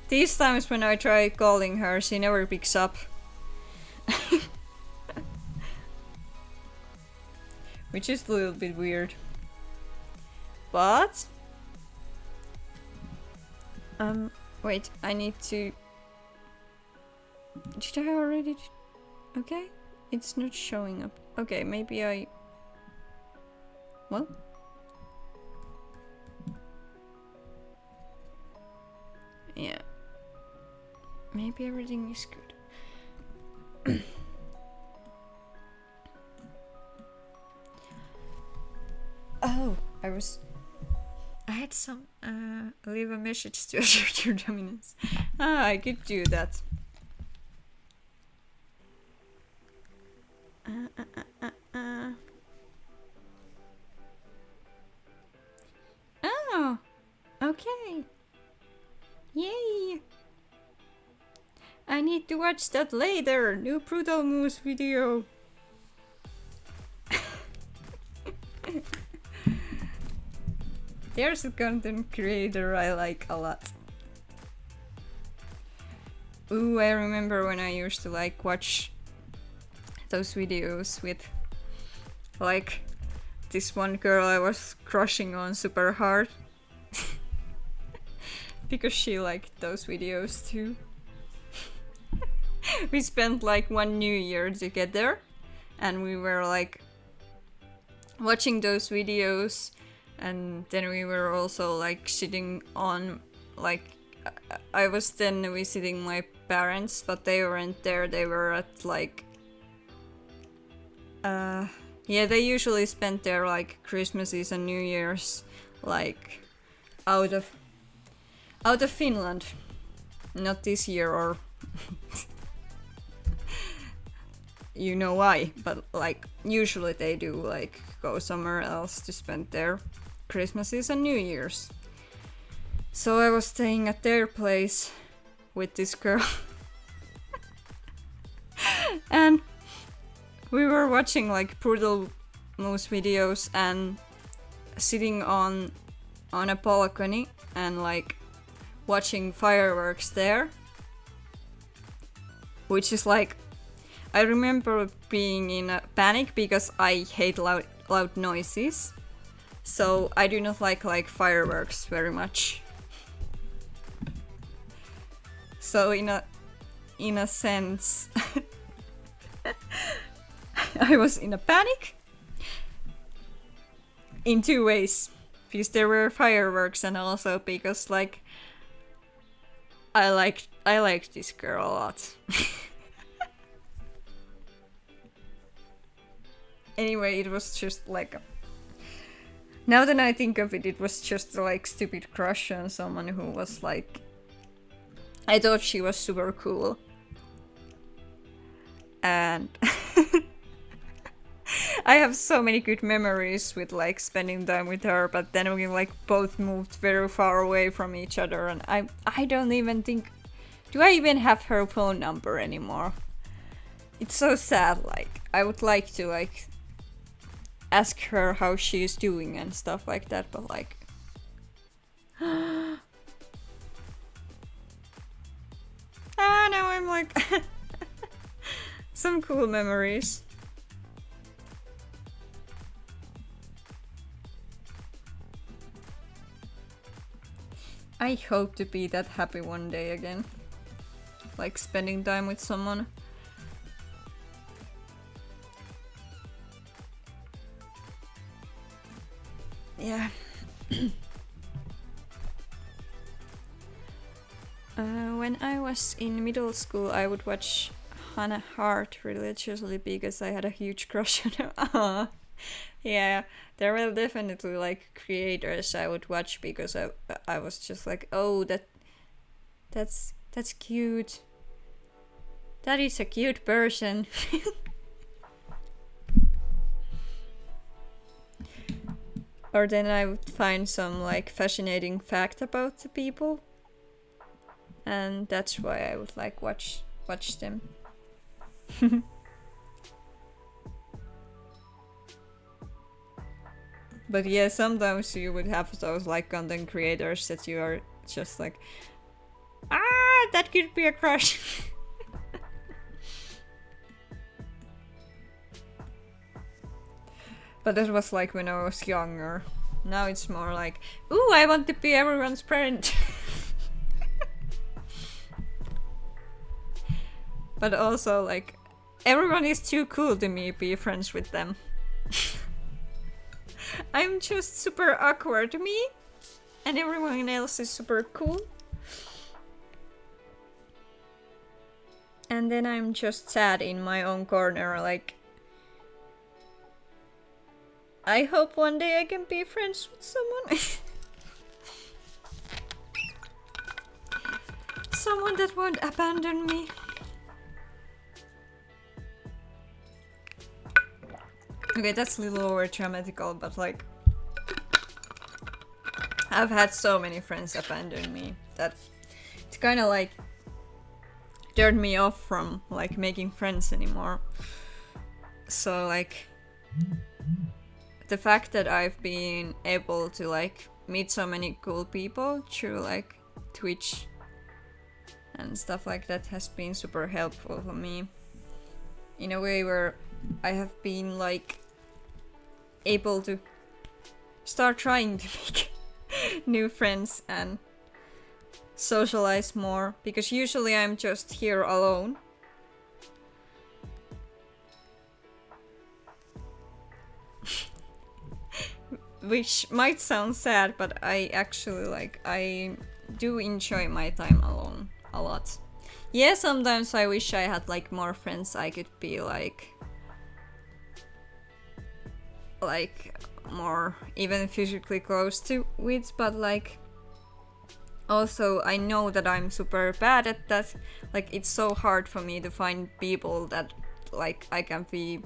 These times when I try calling her, she never picks up. Which is a little bit weird. But wait, I need to... Did I already... Okay, it's not showing up. Okay, maybe I... Well... Yeah. Maybe everything is good. Oh, I had some... leave a message to assert your dominance. I could do that. Oh, okay. Yay! I need to watch that later. New Brutal Moose video. There's a content creator I like a lot. Ooh, I remember when I used to like watch those videos with like this one girl I was crushing on super hard. Because she liked those videos too. We spent like one New Year together and we were like watching those videos, and then we were also like sitting on like I was then visiting my parents, but they weren't there. They were at like yeah, they usually spent their like Christmases and New Year's like out of Finland. Not this year, or you know why, but like usually they do like go somewhere else to spend their Christmases and New Year's. So I was staying at their place with this girl. And we were watching like Brutal most videos and sitting on a balcony and like watching fireworks there, which is like, I remember being in a panic because I hate loud noises, so I do not like fireworks very much. So in a sense, I was in a panic in two ways, because there were fireworks and also because like I liked this girl a lot. Anyway, it was just like, now that I think of it, it was just like stupid crush on someone who was like, I thought she was super cool. And I have so many good memories with like spending time with her, but then we like both moved very far away from each other, and I don't even think, do I even have her phone number anymore? It's so sad. Like, I would like to like ask her how she's doing and stuff like that, but like now I'm like some cool memories. I hope to be that happy one day again, like spending time with someone. Yeah. When I was in middle school, I would watch Hannah Hart religiously because I had a huge crush on her. Yeah, there were definitely like creators I would watch because I was just like, oh, that's cute. That is a cute person. Or then I would find some like fascinating fact about the people, and that's why I would like watch them. But yeah, sometimes you would have those like content creators that you are just like, that could be a crush. But that was like when I was younger. Now it's more like, ooh, I want to be everyone's friend. But also like, everyone is too cool to me be friends with them. I'm just super awkward to me, and everyone else is super cool. And then I'm just sad in my own corner, like, I hope one day I can be friends with someone. Someone that won't abandon me. Okay, that's a little over dramatical, but like, I've had so many friends abandon me that it's kind of like turned me off from like making friends anymore. So like, the fact that I've been able to like meet so many cool people through like Twitch and stuff like that has been super helpful for me in a way where I have been like able to start trying to make new friends and socialize more, because usually I'm just here alone. Which might sound sad, but I actually like, I do enjoy my time alone a lot. Yeah, sometimes I wish I had like more friends I could be like more even physically close to with, but like also I know that I'm super bad at that. Like, it's so hard for me to find people that like I can be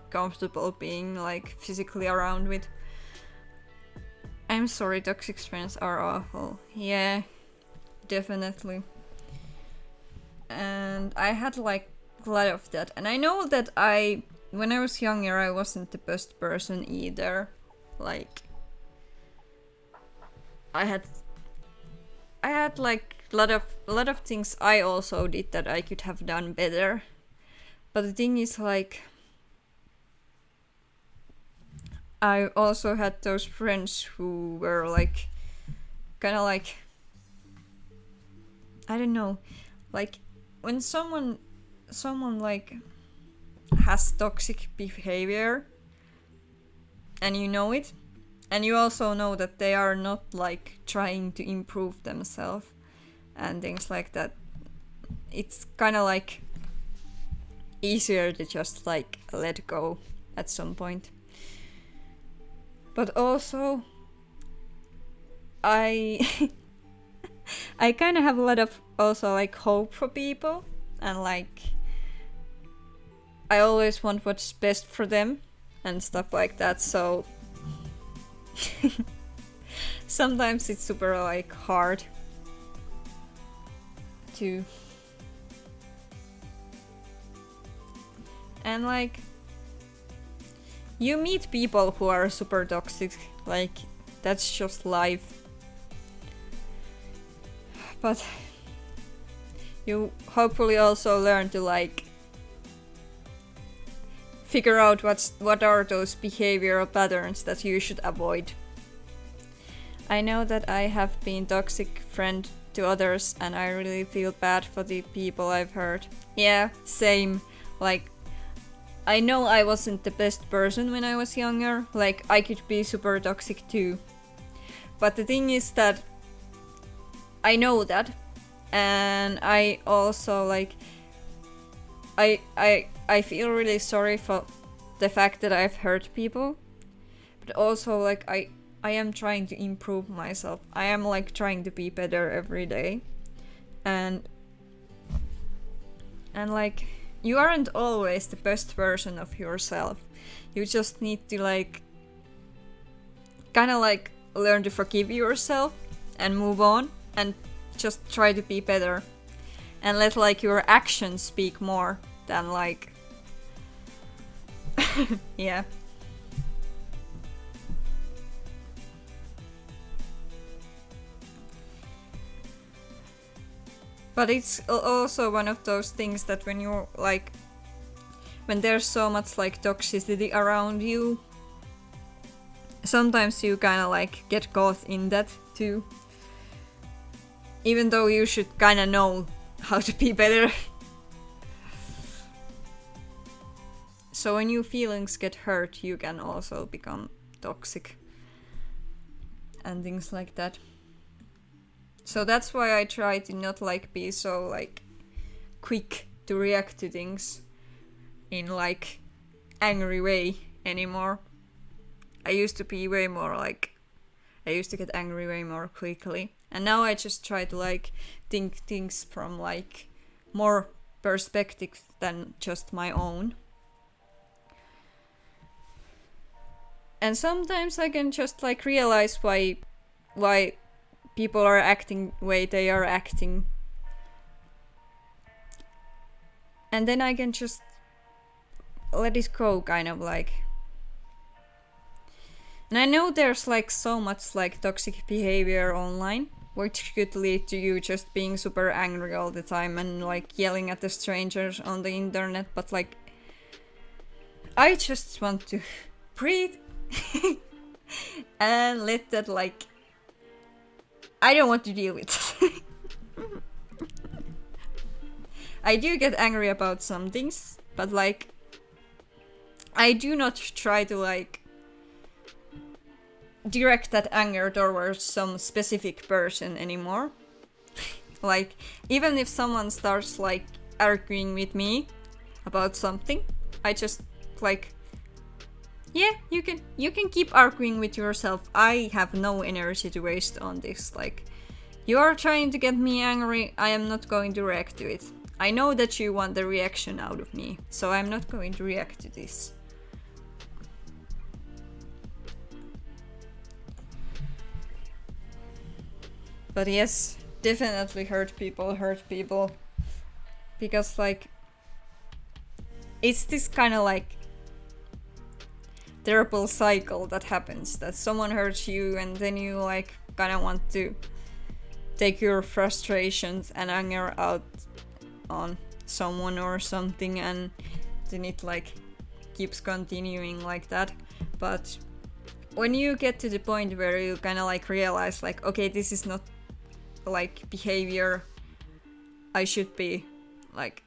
comfortable being like physically around with. I'm sorry, toxic friends are awful. Yeah, definitely. And I had like a lot of that, and I know that I when I was younger, I wasn't the best person either. Like, I had like a lot of things I also did that I could have done better. But the thing is, like, I also had those friends who were like, kind of like, I don't know, like when someone like has toxic behavior and you know it, and you also know that they are not like trying to improve themselves and things like that, it's kind of like easier to just like let go at some point. But also I I kind of have a lot of also like hope for people, and like I always want what's best for them and stuff like that, so sometimes it's super like hard to, and like you meet people who are super toxic, like that's just life. But you hopefully also learn to like figure out what are those behavioral patterns that you should avoid. I know that I have been toxic friend to others and I really feel bad for the people I've hurt. Yeah, same. Like, I know I wasn't the best person when I was younger. Like, I could be super toxic too. But the thing is that I know that, and I also like I feel really sorry for the fact that I've hurt people, but also like I am trying to improve myself. I am like trying to be better every day, and like you aren't always the best version of yourself. You just need to like kind of like learn to forgive yourself and move on and just try to be better and let like your actions speak more than like yeah. But it's also one of those things that when you're like, when there's so much like toxicity around you, sometimes you kind of like get caught in that too. Even though you should kind of know how to be better. So when your feelings get hurt, you can also become toxic. And things like that. So that's why I try to not like be so like quick to react to things in like angry way anymore. I used to be way more like, I used to get angry way more quickly. And now I just try to like think things from like more perspective than just my own. And sometimes I can just like realize why people are acting the way they are acting. And then I can just let it go, kind of like. And I know there's like so much like toxic behavior online, which could lead to you just being super angry all the time and like yelling at the strangers on the internet, but like I just want to breathe and let that like, I don't want to deal with it. I do get angry about some things, but like I do not try to like direct that anger towards some specific person anymore. Like, even if someone starts like arguing with me about something, I just like, yeah, you can keep arguing with yourself. I have no energy to waste on this. Like, you are trying to get me angry, I am not going to react to it. I know that you want the reaction out of me, so I'm not going to react to this. But yes, definitely hurt people. Because like, it's this kind of like terrible cycle that happens, that someone hurts you and then you like kind of want to take your frustrations and anger out on someone or something, and then it like keeps continuing like that. But when you get to the point where you kind of like realize like, okay, this is not like behavior I should be like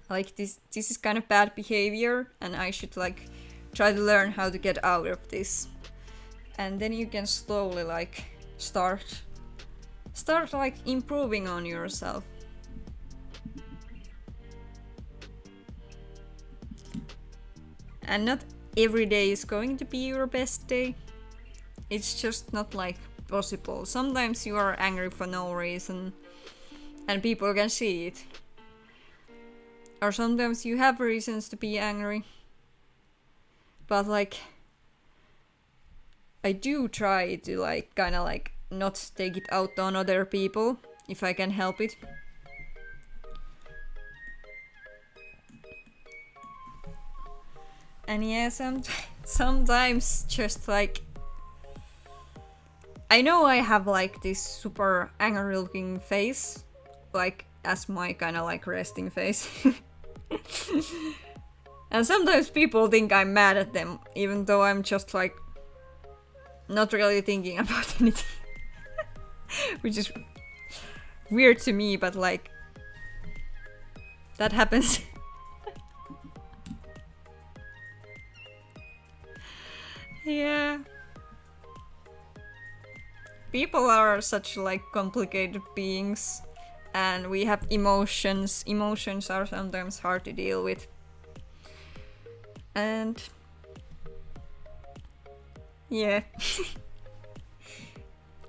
like this is kind of bad behavior and I should like try to learn how to get out of this, and then you can slowly like start like improving on yourself. And not every day is going to be your best day. It's just not like possible. Sometimes you are angry for no reason and people can see it. Or sometimes you have reasons to be angry. But like I do try to like kind of like not take it out on other people if I can help it. And yeah, sometimes just like I know I have like this super angry looking face, like as my kind of like resting face. And sometimes people think I'm mad at them, even though I'm just like not really thinking about anything. Which is weird to me, but like that happens. Yeah. People are such like complicated beings and we have emotions. Emotions are sometimes hard to deal with. And yeah.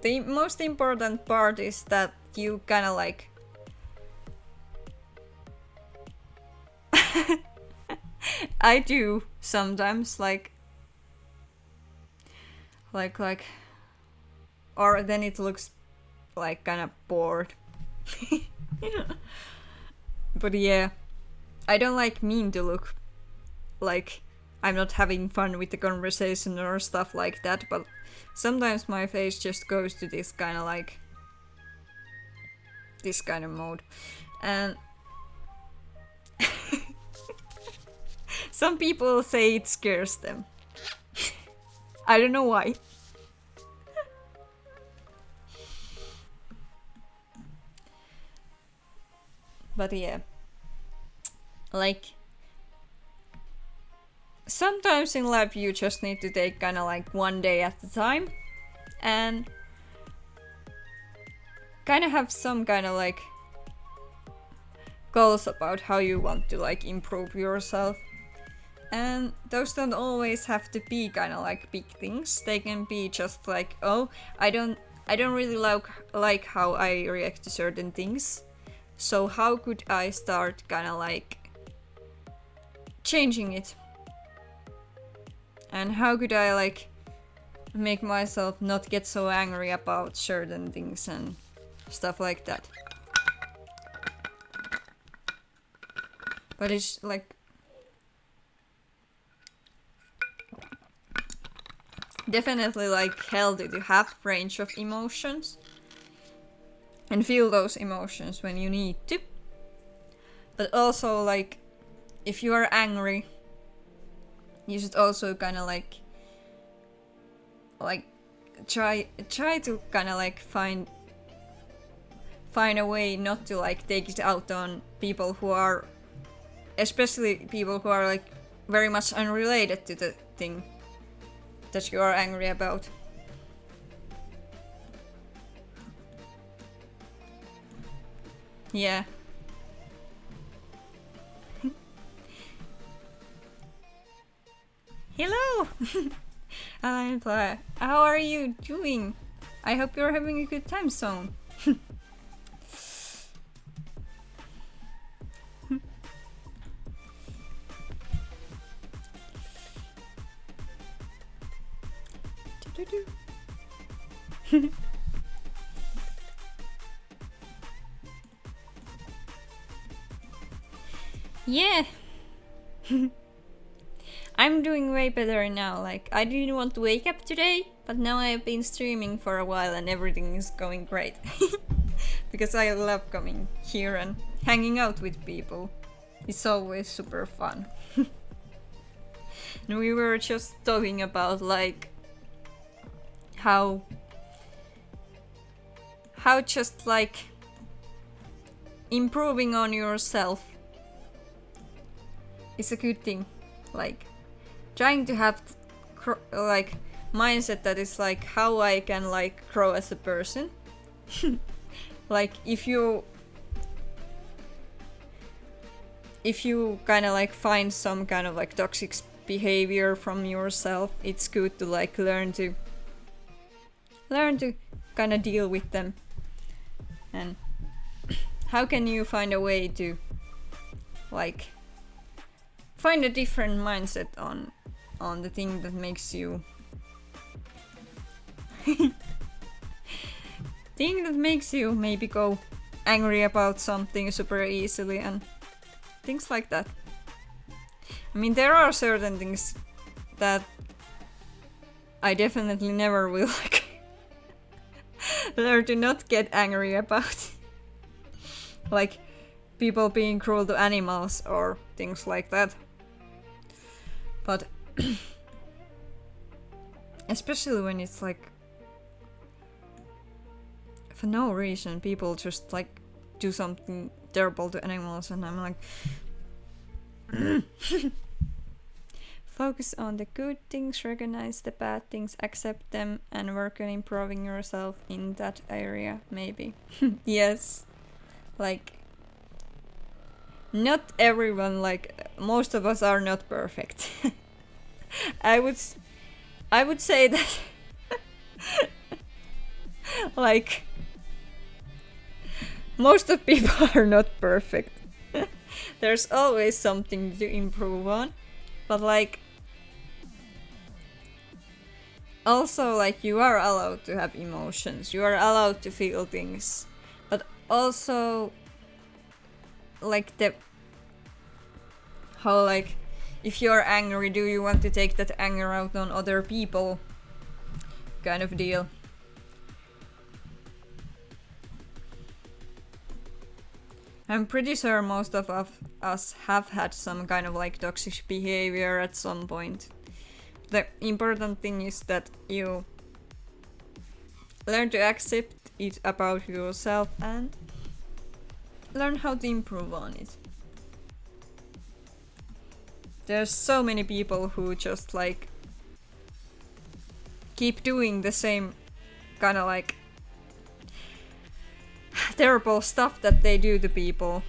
The most important part is that you kind of like I do sometimes like or then it looks like kind of bored. But yeah, I don't like mean to look like I'm not having fun with the conversation or stuff like that, but sometimes my face just goes to this kind of like this kind of mode. And some people say it scares them. I don't know why. But yeah, like sometimes in life you just need to take kind of like one day at a time and kind of have some kind of like goals about how you want to like improve yourself. And those don't always have to be kind of like big things. They can be just like, oh, I don't really like how I react to certain things. So how could I start kind of like changing it? And how could I like make myself not get so angry about certain things and stuff like that? But it's like definitely like healthy to have range of emotions and feel those emotions when you need to. But also like if you are angry, you should also kind of like try to kind of like find a way not to like take it out on people who are, especially people who are like very much unrelated to the thing that you are angry about. Yeah. Hello! How are you doing? I hope you're having a good time, Song. Yeah. I'm doing way better now. Like, I didn't want to wake up today, but now I've been streaming for a while and everything is going great. Because I love coming here and hanging out with people. It's always super fun. And we were just talking about like how just like improving on yourself is a good thing. Like trying to have like mindset that is like how I can like grow as a person. Like if you kind of like find some kind of like toxic behavior from yourself, it's good to like learn to kind of deal with them. And how can you find a way to like find a different mindset on the thing that makes you maybe go angry about something super easily and things like that. I mean, there are certain things that I definitely never will like learn to not get angry about. Like people being cruel to animals or things like that. But especially when it's like for no reason people just like do something terrible to animals and I'm like focus on the good things, recognize the bad things, accept them and work on improving yourself in that area maybe. Yes. Like not everyone, like most of us are not perfect. I would say that like most of people are not perfect. There's always something to improve on, but like also like you are allowed to have emotions, you are allowed to feel things, but also like the how like if you're angry, do you want to take that anger out on other people kind of deal. I'm pretty sure most of us have had some kind of like toxic behavior at some point. The important thing is that you learn to accept it about yourself and learn how to improve on it. There's so many people who just like keep doing the same kind of like terrible stuff that they do to people.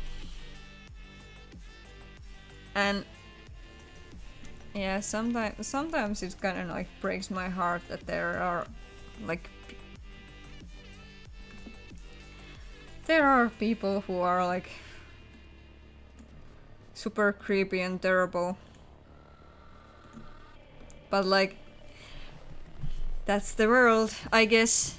And yeah, sometimes it kind of like breaks my heart that there are people who are like super creepy and terrible. But like that's the world, I guess.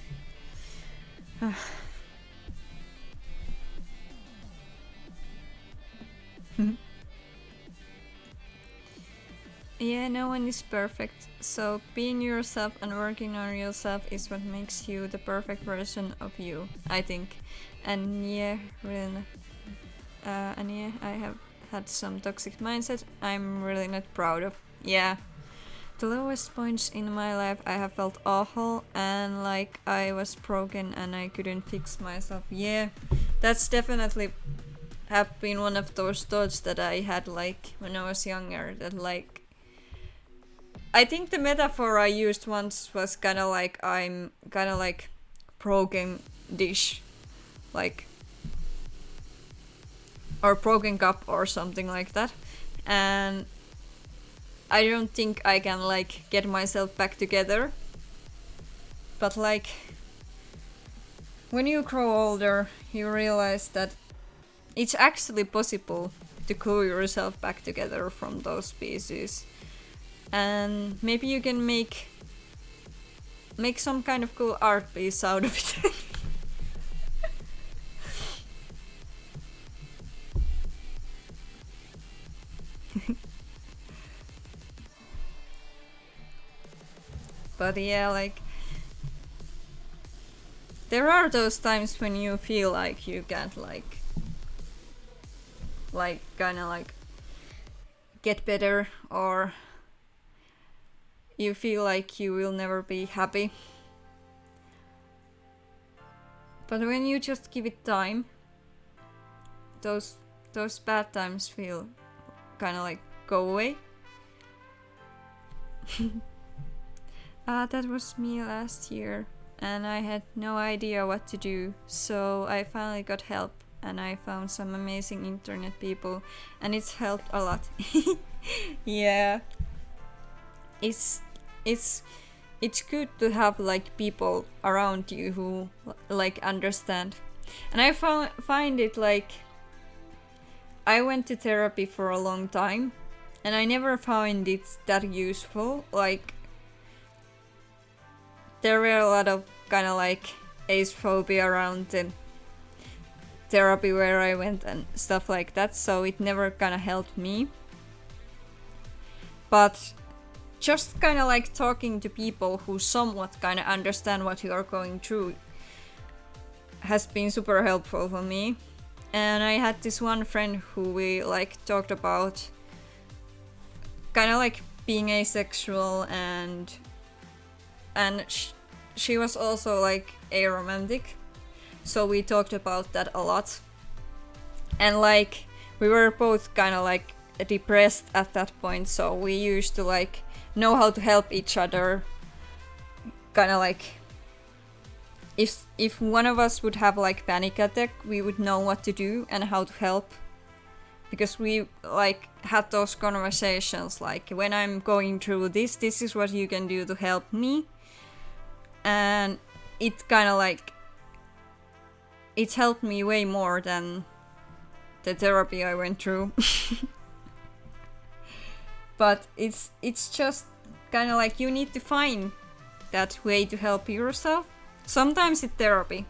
Yeah, no one is perfect, so being yourself and working on yourself is what makes you the perfect version of you, I think. And yeah, really, I have had some toxic mindset I'm really not proud of. Yeah, the lowest points in my life I have felt awful and like I was broken and I couldn't fix myself. Yeah, that's definitely have been one of those thoughts that I had like when I was younger, that like I think the metaphor I used once was kind of like I'm kind of like broken dish, like or broken cup or something like that, and I don't think I can like get myself back together. But like when you grow older, you realize that it's actually possible to glue yourself back together from those pieces. And maybe you can make some kind of cool art piece out of it. But yeah, like there are those times when you feel like you can't like kind of like get better, or you feel like you will never be happy. But when you just give it time, those bad times feel kind of like go away. That was me last year, and I had no idea what to do, so I finally got help, and I found some amazing internet people, and it's helped a lot. Yeah, it's good to have like people around you who like understand, and I find it like I went to therapy for a long time, and I never found it that useful. Like there were a lot of kind of like ace phobia around the therapy where I went and stuff like that, so it never kind of helped me. But just kind of like talking to people who somewhat kind of understand what you are going through has been super helpful for me. And I had this one friend who we like talked about kind of like being asexual, and she was also like aromantic, so we talked about that a lot. And like we were both kind of like depressed at that point, so we used to like know how to help each other. Kind of like if one of us would have like panic attack, we would know what to do and how to help, because we like had those conversations like, when I'm going through this is what you can do to help me. And it kind of like it helped me way more than the therapy I went through. But it's just kind of like you need to find that way to help yourself. Sometimes it's therapy.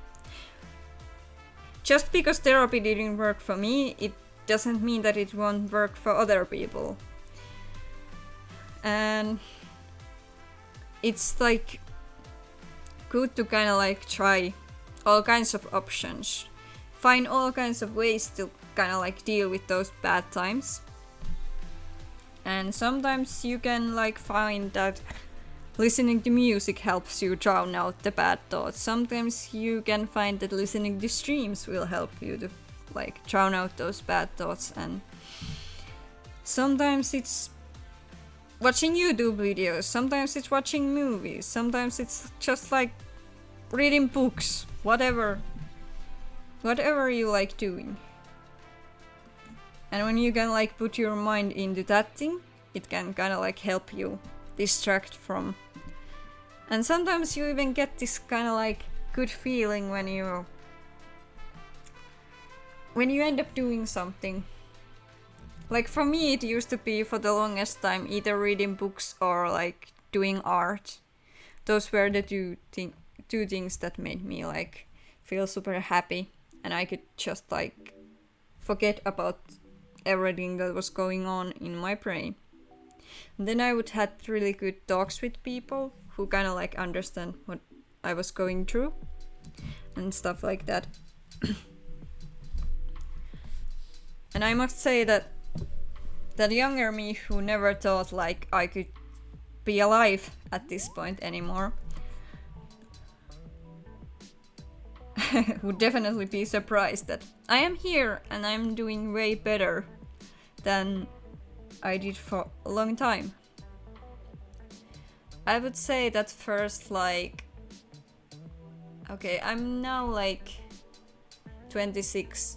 Just because therapy didn't work for me, it doesn't mean that it won't work for other people. And it's like good to kind of like try all kinds of options. Find all kinds of ways to kind of like deal with those bad times. And sometimes you can like find that listening to music helps you drown out the bad thoughts. Sometimes you can find that listening to streams will help you to like drown out those bad thoughts. And sometimes it's watching YouTube videos, sometimes it's watching movies, sometimes it's just like reading books, whatever you like doing. And when you can like put your mind into that thing, it can kind of like help you distract from. And sometimes you even get this kind of like good feeling when you end up doing something. Like for me, it used to be for the longest time either reading books or like doing art. Those were the two things that made me like feel super happy, and I could just like forget about everything that was going on in my brain. And then I would have really good talks with people who kind of like understand what I was going through and stuff like that. And I must say that that younger me who never thought like I could be alive at this point anymore would definitely be surprised that I am here and I'm doing way better than I did for a long time. I would say that first like, okay, I'm now like 26,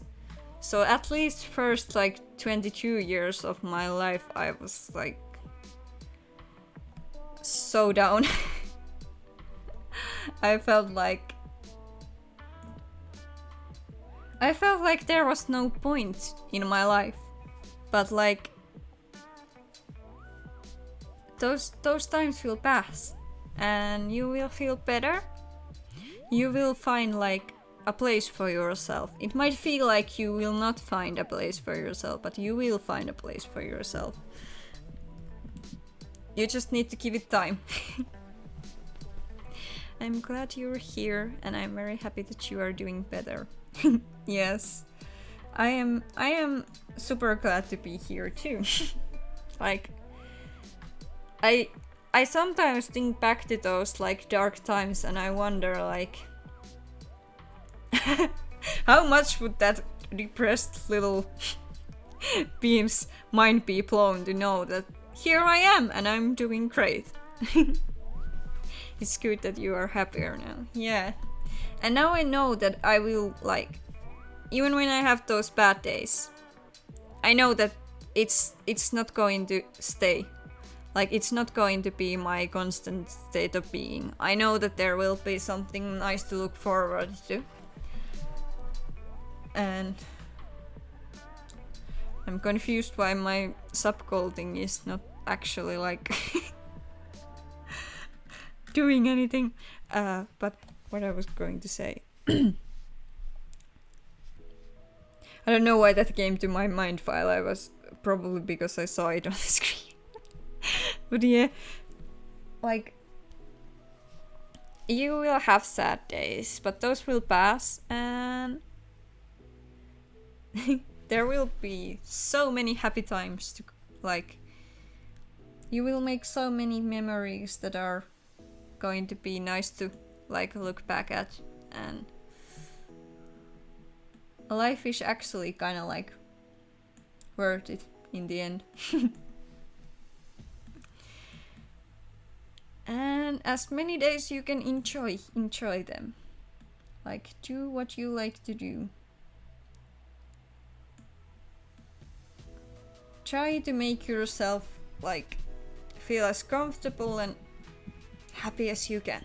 so at least first like 22 years of my life I was like so down. I felt like there was no point in my life. But like those times will pass and you will feel better. You will find like a place for yourself. It might feel like you will not find a place for yourself, but you will find a place for yourself. You just need to give it time. I'm glad you're here, and I'm very happy that you are doing better. Yes, I am super glad to be here too. Like, I sometimes think back to those like dark times, and I wonder like, how much would that depressed little beam's mind be blown to know that here I am and I'm doing great. It's good that you are happier now. Yeah. And now I know that I will, like, even when I have those bad days, I know that it's not going to stay. Like, it's not going to be my constant state of being. I know that there will be something nice to look forward to. And I'm confused why my subgoal thing is not actually like doing anything. But what I was going to say. I don't know why that came to my mind while I was probably because I saw it on the screen. But yeah, like, you will have sad days, but those will pass, and there will be so many happy times to, like, you will make so many memories that are going to be nice to, like, look back at, and life is actually kind of like worth it in the end. And as many days you can enjoy them. Like, do what you like to do. Try to make yourself, like, feel as comfortable and happy as you can.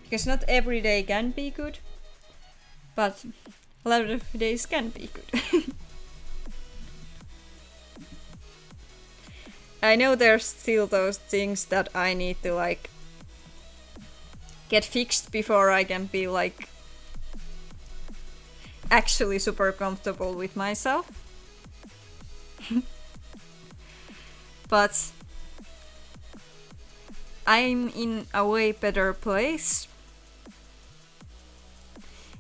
Because not every day can be good, but a lot of days can be good. I know there's still those things that I need to, like, get fixed before I can be, like, actually super comfortable with myself. But I'm in a way better place.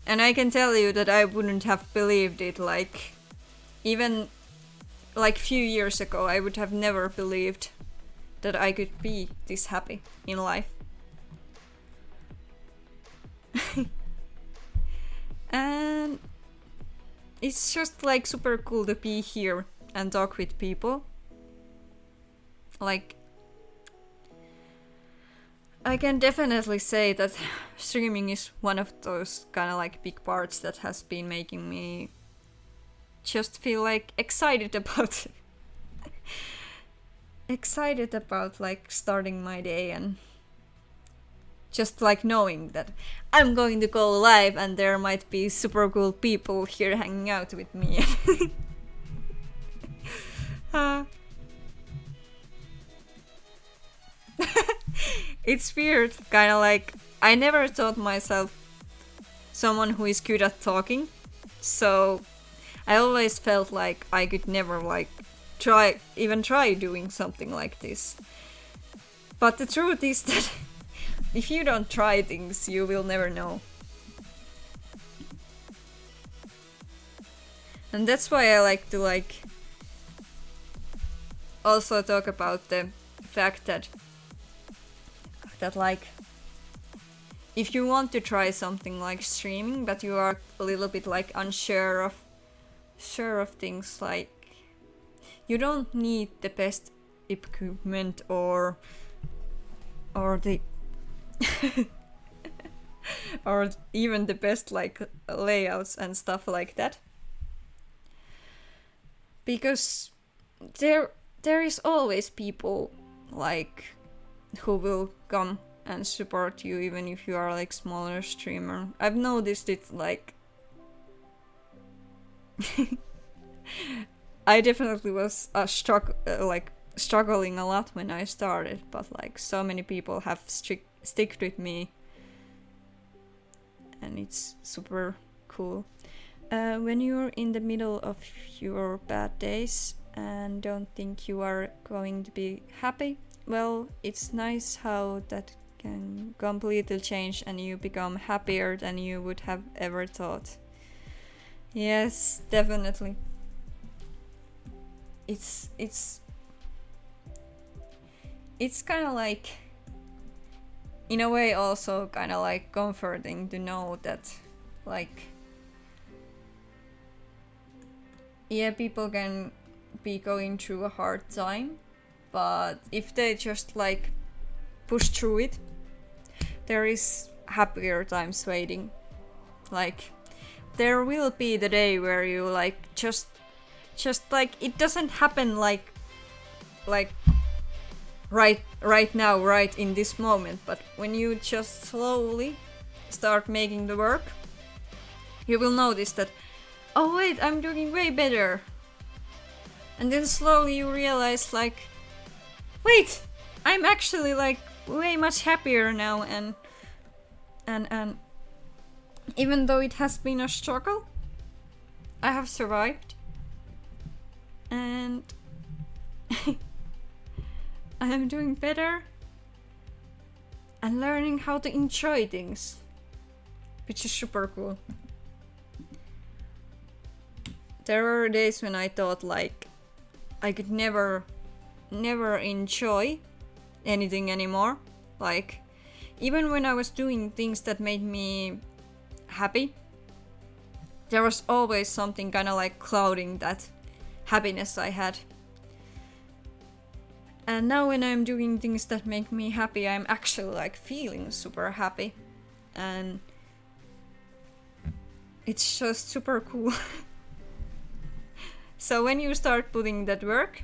And I can tell you that I wouldn't have believed it, like, even like few years ago, I would have never believed that I could be this happy in life. And it's just like super cool to be here and talk with people. Like, I can definitely say that streaming is one of those kind of like big parts that has been making me just feel like excited about like starting my day, and just like knowing that I'm going to go live and there might be super cool people here hanging out with me. It's weird, kind of like I never thought myself someone who is good at talking, so I always felt like I could never like try doing something like this. But the truth is that if you don't try things, you will never know. And that's why I like to like also talk about the fact that like if you want to try something like streaming but you are a little bit like unsure of things, like you don't need the best equipment or the or even the best like layouts and stuff like that, because there is always people like who will come and support you even if you are like smaller streamer. I've noticed it, like I definitely was struggling a lot when I started, but like so many people have sticked with me, and it's super cool. When you're in the middle of your bad days and don't think you are going to be happy, well, it's nice how that can completely change and you become happier than you would have ever thought. Yes, definitely. It's kind of like, in a way, also kind of like comforting to know that, like, yeah, people can be going through a hard time, but if they just like push through it, there is happier times waiting. Like, there will be the day where you like just like, it doesn't happen like right now, right in this moment, but when you just slowly start making the work, you will notice that, oh wait, I'm doing way better. And then slowly you realize, like, wait, I'm actually like way much happier now, and even though it has been a struggle, I have survived. And I am doing better and learning how to enjoy things, which is super cool. There were days when I thought like I could never enjoy anything anymore. Like, even when I was doing things that made me happy, there was always something kind of like clouding that happiness I had. And now when I'm doing things that make me happy, I'm actually like feeling super happy. And it's just super cool. So when you start putting that work,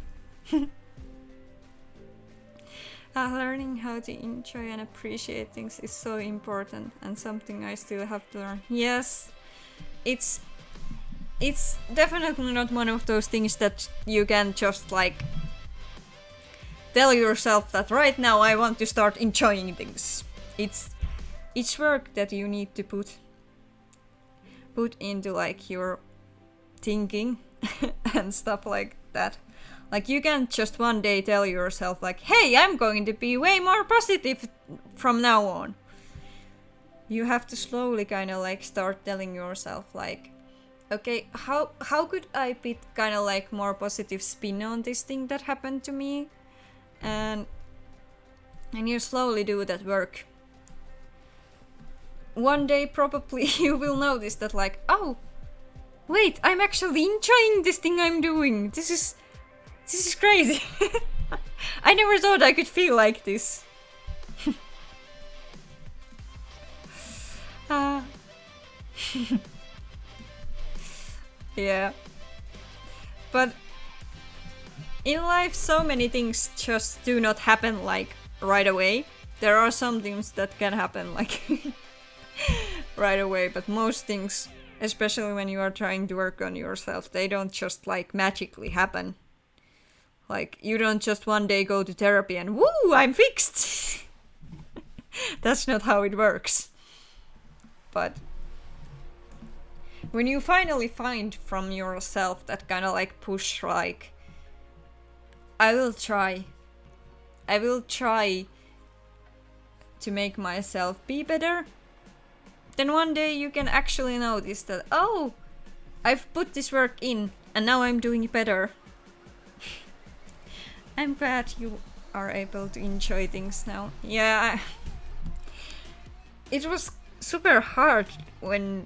learning how to enjoy and appreciate things is so important, and something I still have to learn. Yes, it's definitely not one of those things that you can just like tell yourself that right now I want to start enjoying things. It's work that you need to put into like your thinking and stuff like that. Like, you can't just one day tell yourself like, hey, I'm going to be way more positive from now on. You have to slowly kind of like start telling yourself like, okay, how could I put kind of like more positive spin on this thing that happened to me? And you slowly do that work. One day probably you will notice that like, oh, wait, I'm actually enjoying this thing I'm doing. This is crazy. I never thought I could feel like this. Yeah. But in life, so many things just do not happen like right away. There are some things that can happen like right away, but most things, especially when you are trying to work on yourself, they don't just like magically happen. Like, you don't just one day go to therapy and woo, I'm fixed. That's not how it works. But when you finally find from yourself that kind of like push, like, I will try to make myself be better, then one day you can actually notice that, oh, I've put this work in and now I'm doing better. I'm glad you are able to enjoy things now. Yeah, it was super hard when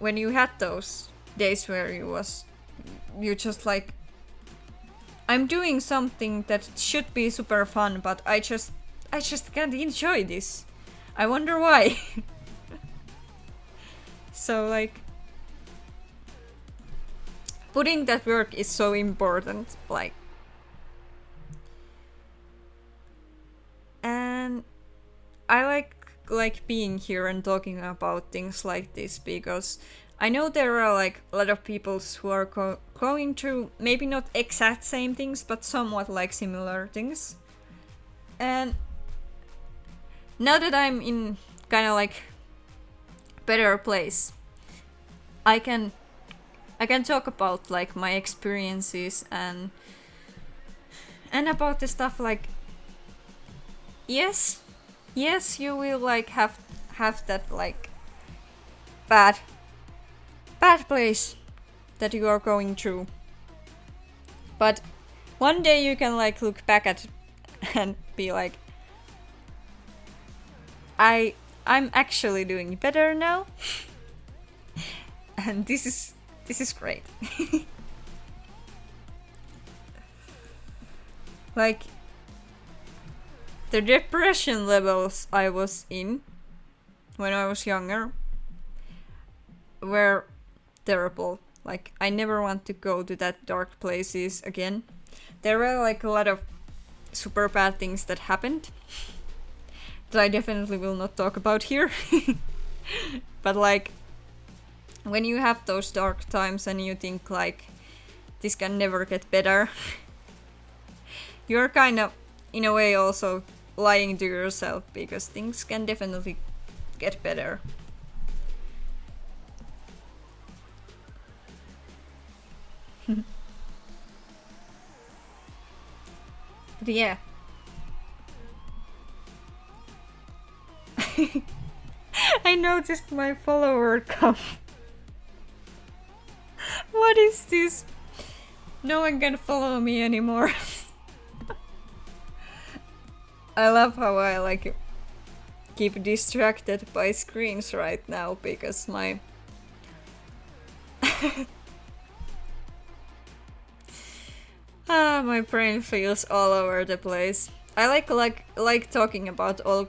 you had those days where you just like, I'm doing something that should be super fun, but I just can't enjoy this. I wonder why. So like, putting that work is so important, like. And I like being here and talking about things like this because I know there are like a lot of people who are going through maybe not exact same things, but somewhat like similar things. And now that I'm in kind of like better place, I can talk about like my experiences and about the stuff like, yes, Yes, you will like have that like bad bad place that you are going through. But one day you can like look back at and be like, I'm actually doing better now. And this is great. Like the depression levels I was in when I was younger were terrible. Like I never want to go to that dark places again. There were like a lot of super bad things that happened that I definitely will not talk about here. But like when you have those dark times and you think like this can never get better, you're kind of in a way also lying to yourself because things can definitely get better. But yeah. I noticed my follower count. What is this? No one can follow me anymore. I love how I like keep distracted by screens right now because my my brain feels all over the place. I like talking about all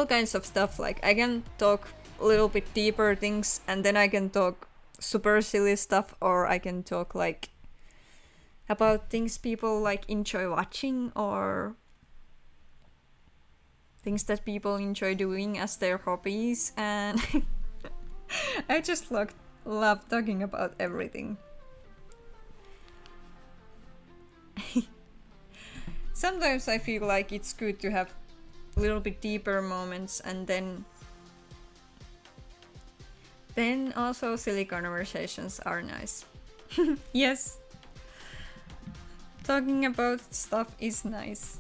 kinds of stuff. Like I can talk a little bit deeper things, and then I can talk super silly stuff, or I can talk like about things people like enjoy watching, or things that people enjoy doing as their hobbies, and I just love talking about everything. Sometimes I feel like it's good to have a little bit deeper moments, and then also silly conversations are nice. Yes, talking about stuff is nice.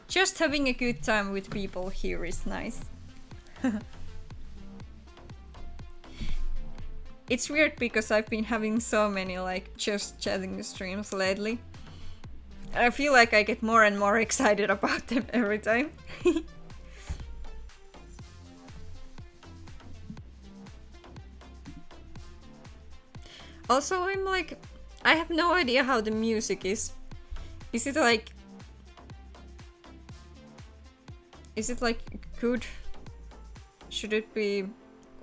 Just having a good time with people here is nice. It's weird because I've been having so many like just chatting streams lately. I feel like I get more and more excited about them every time. Also, I'm like, I have no idea how the music is. Is it like good? Should it be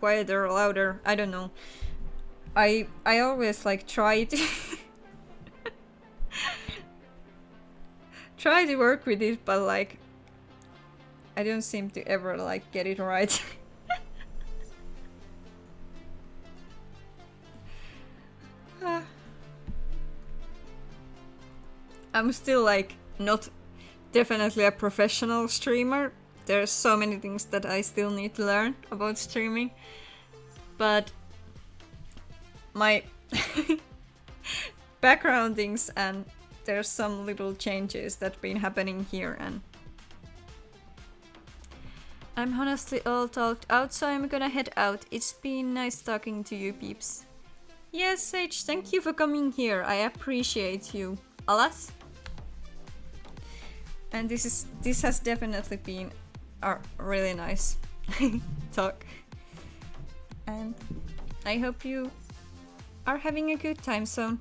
quieter or louder? I don't know. I always like try to try to work with it, but like I don't seem to ever like get it right. I'm still like not definitely a professional streamer. There's so many things that I still need to learn about streaming, but my background things, and there's some little changes that been happening here, and I'm honestly all talked out, so I'm gonna head out. It's been nice talking to you peeps. Yes, Sage, thank you for coming here. I appreciate you. Alas. And this has definitely been a really nice talk. And I hope you are having a good time zone.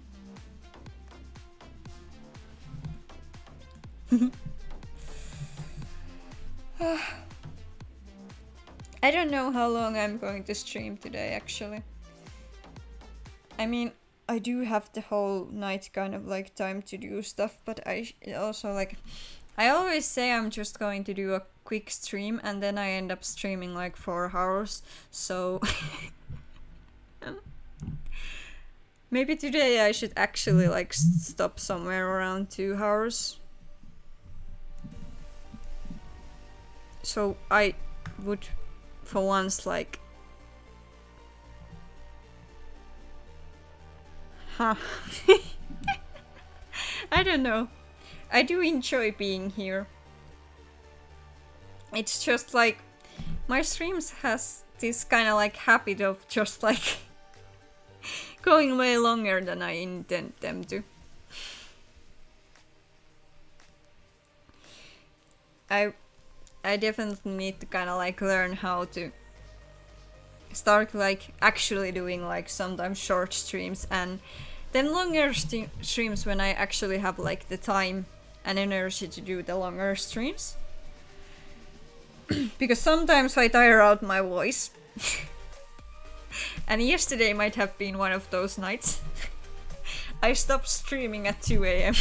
I don't know how long I'm going to stream today, actually. I mean, I do have the whole night kind of like time to do stuff, but I also like... I always say I'm just going to do a quick stream, and then I end up streaming like 4 hours, so... Maybe today I should actually like stop somewhere around 2 hours. So I would for once like... Huh. I don't know. I do enjoy being here, It's just like my streams has this kind of like habit of just like going way longer than I intend them to. I definitely need to kind of like learn how to start like actually doing like sometimes short streams and then longer streams when I actually have like the time and energy to do the longer streams. Because sometimes I tire out my voice. And yesterday might have been one of those nights. I stopped streaming at 2 a.m.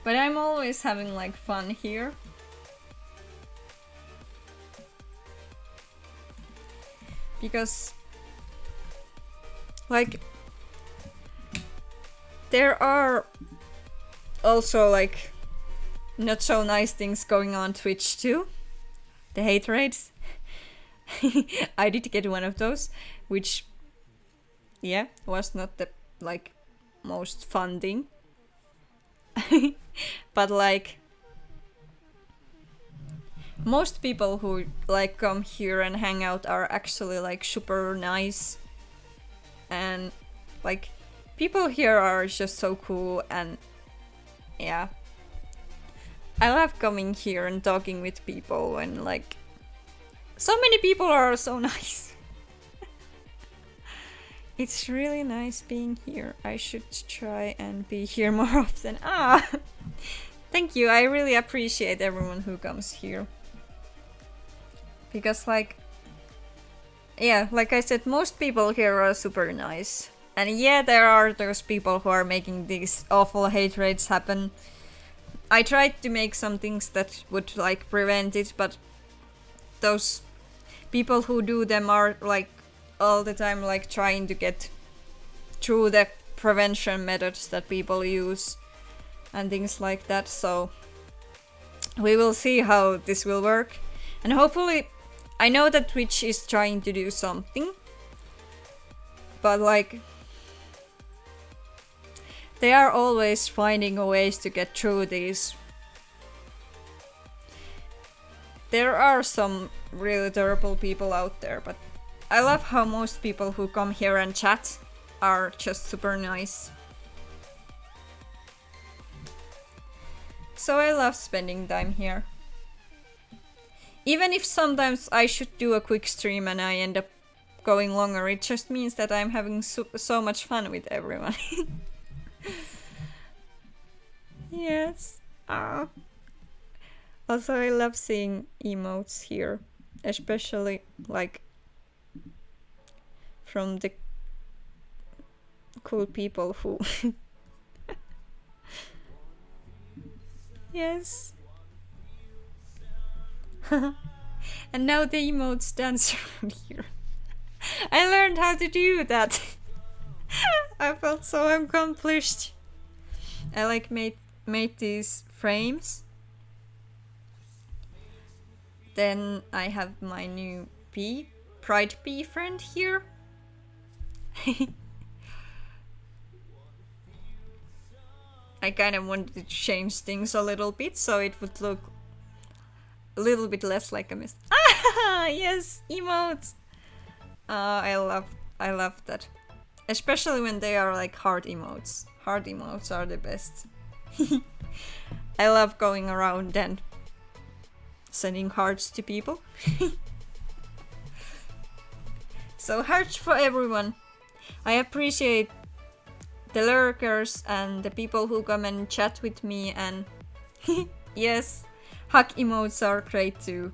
But I'm always having like fun here. Because like there are also like not so nice things going on Twitch too. The hate raids. I did get one of those, which yeah, was not the like most fun thing. But like most people who like come here and hang out are actually like super nice, and like people here are just so cool, and yeah, I love coming here and talking with people when like so many people are so nice. It's really nice being here. I should try and be here more often. Ah, thank you. I really appreciate everyone who comes here. Because like, yeah, like I said, most people here are super nice. And yeah, there are those people who are making these awful hate raids happen. I tried to make some things that would like prevent it, but those people who do them are like all the time like trying to get through the prevention methods that people use and things like that. So we will see how this will work, and hopefully I know that Twitch is trying to do something, but like they are always finding ways to get through these. There are some really terrible people out there, but I love how most people who come here and chat are just super nice. So I love spending time here. Even if sometimes I should do a quick stream and I end up going longer, it just means that I'm having so much fun with everyone. Yes. Also, I love seeing emotes here, especially like from the cool people who yes. And now the emotes dance around here. I learned how to do that. I felt so accomplished. I like made these frames. Then I have my new Pride Bee friend here. I kind of wanted to change things a little bit so it would look a little bit less like a mist. Ah, yes, emotes. I love that, especially when they are like heart emotes. Heart emotes are the best. I love going around and sending hearts to people. So hearts for everyone. I appreciate the lurkers and the people who come and chat with me, and yes, hug emotes are great too.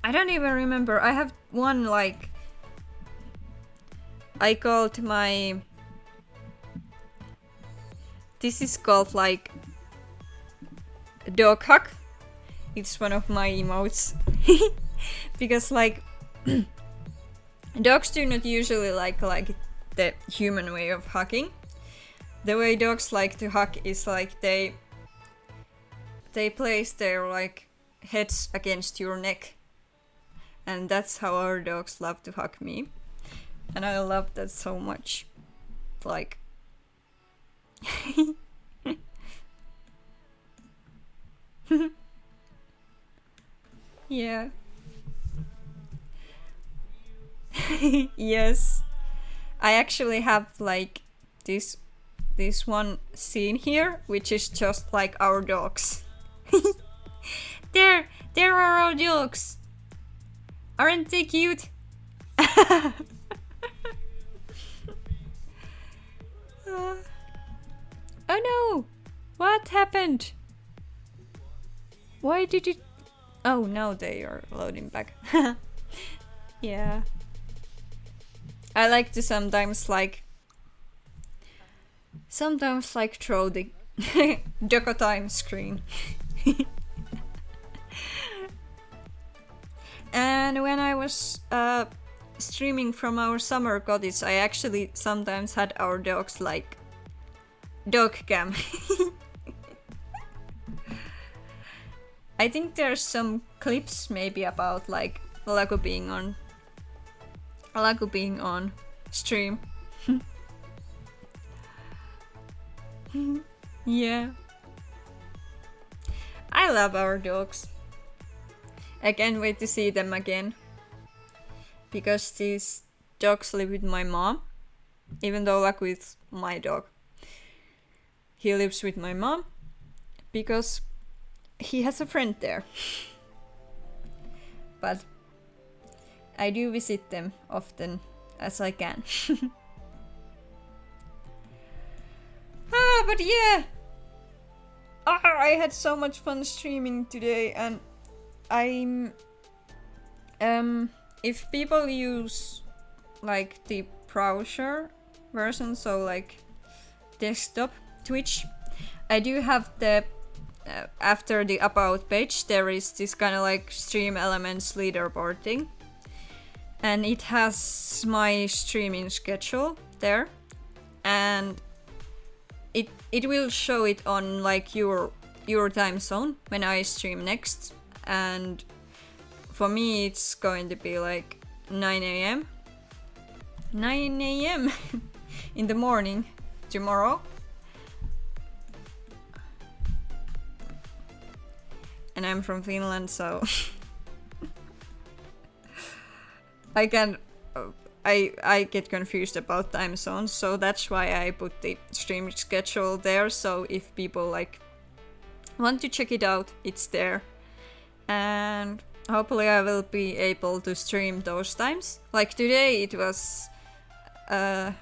I don't even remember. I have one like I called my. This is called like dog hug. It's one of my emotes. Because like dogs do not usually like the human way of hugging. The way dogs like to hug is like they place their like heads against your neck. And that's how our dogs love to hug me. And I love that so much. like yeah. Yes. I actually have like this one scene here, which is just like our dogs. There are our dogs. Aren't they cute? Oh no! What happened? Why did it... Oh, now they are loading back. Yeah. I like to sometimes throw the Doko time screen. And when I was streaming from our summer cottage, I actually sometimes had our dogs like dog cam. I think there's some clips maybe about like Lago being on stream. Yeah. I love our dogs. I can't wait to see them again. Because these dogs live with my mom. Even though like with my dog. He lives with my mom. Because he has a friend there. But I do visit them often as I can. But yeah. I had so much fun streaming today, and I'm if people use like the browser version, so like desktop Twitch, I do have the after the about page there is this kind of like Stream Elements leaderboard thing, and it has my streaming schedule there, and it will show it on like your time zone when I stream next, and for me it's going to be like 9 a.m. in the morning tomorrow. And I'm from Finland, so I get confused about time zones, so that's why I put the stream schedule there, so if people like want to check it out, it's there. And hopefully I will be able to stream those times. Like today it was yeah,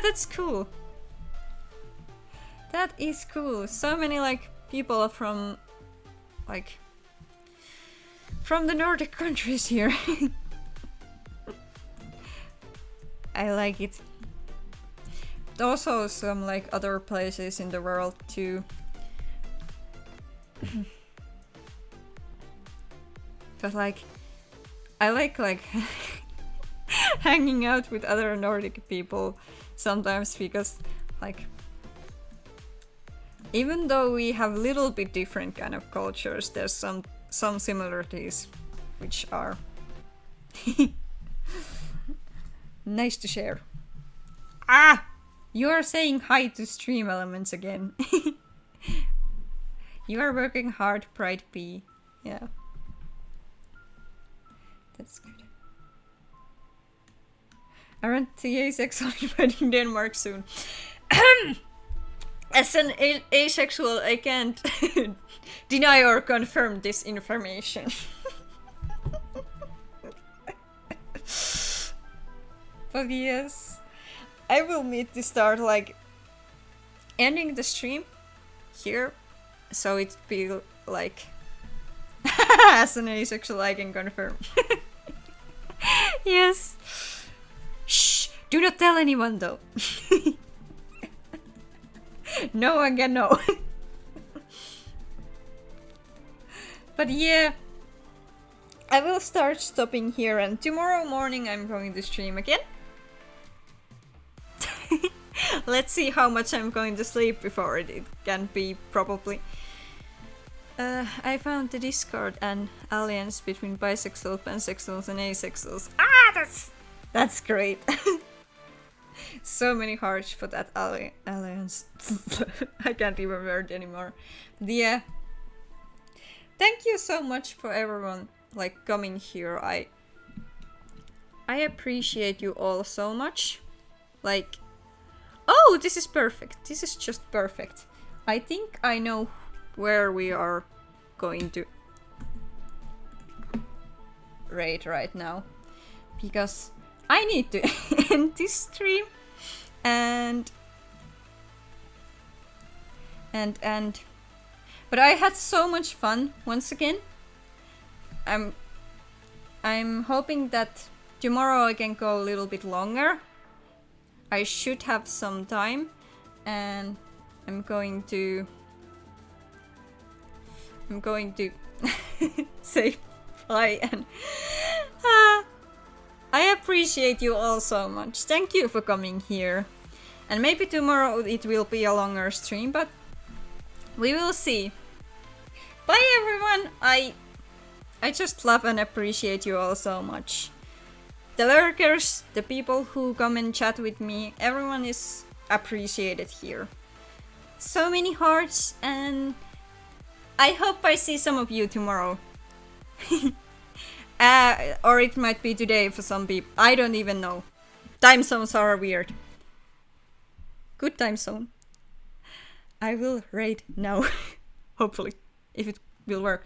that's cool. That is cool. So many like people from the Nordic countries here. I like it. Also some like other places in the world too. But like I like hanging out with other Nordic people sometimes, because like even though we have little bit different kind of cultures, there's some similarities which are nice to share. You are saying hi to Stream Elements again. You are working hard, Pride P. Yeah. That's good. Aren't the asexual invading Denmark soon? As an asexual, I can't deny or confirm this information. But yes, I will need to start like ending the stream here, so it be like as an asexual I can confirm. Yes. Shh! Do not tell anyone though. No one can know. But yeah, I will start stopping here, and tomorrow morning I'm going to stream again. Let's see how much I'm going to sleep before it. It can be probably. I found the Discord an alliance between bisexual, pansexuals, and asexuals. That's great. So many hearts for that alliance. I can't even word anymore. Yeah. Thank you so much for everyone like coming here. I appreciate you all so much. Like, oh, this is perfect. This is just perfect. I think I know where we are going to raid right now. Because I need to end this stream. And but I had so much fun once again. I'm hoping that tomorrow I can go a little bit longer. I should have some time, and I'm going to say bye, and I appreciate you all so much. Thank you for coming here. And maybe tomorrow it will be a longer stream, but we will see. Bye everyone! I just love and appreciate you all so much. The lurkers, the people who come and chat with me, everyone is appreciated here. So many hearts, and I hope I see some of you tomorrow. Or it might be today for some people. I don't even know. Time zones are weird. Good time zone. I will raid now. Hopefully, if it will work.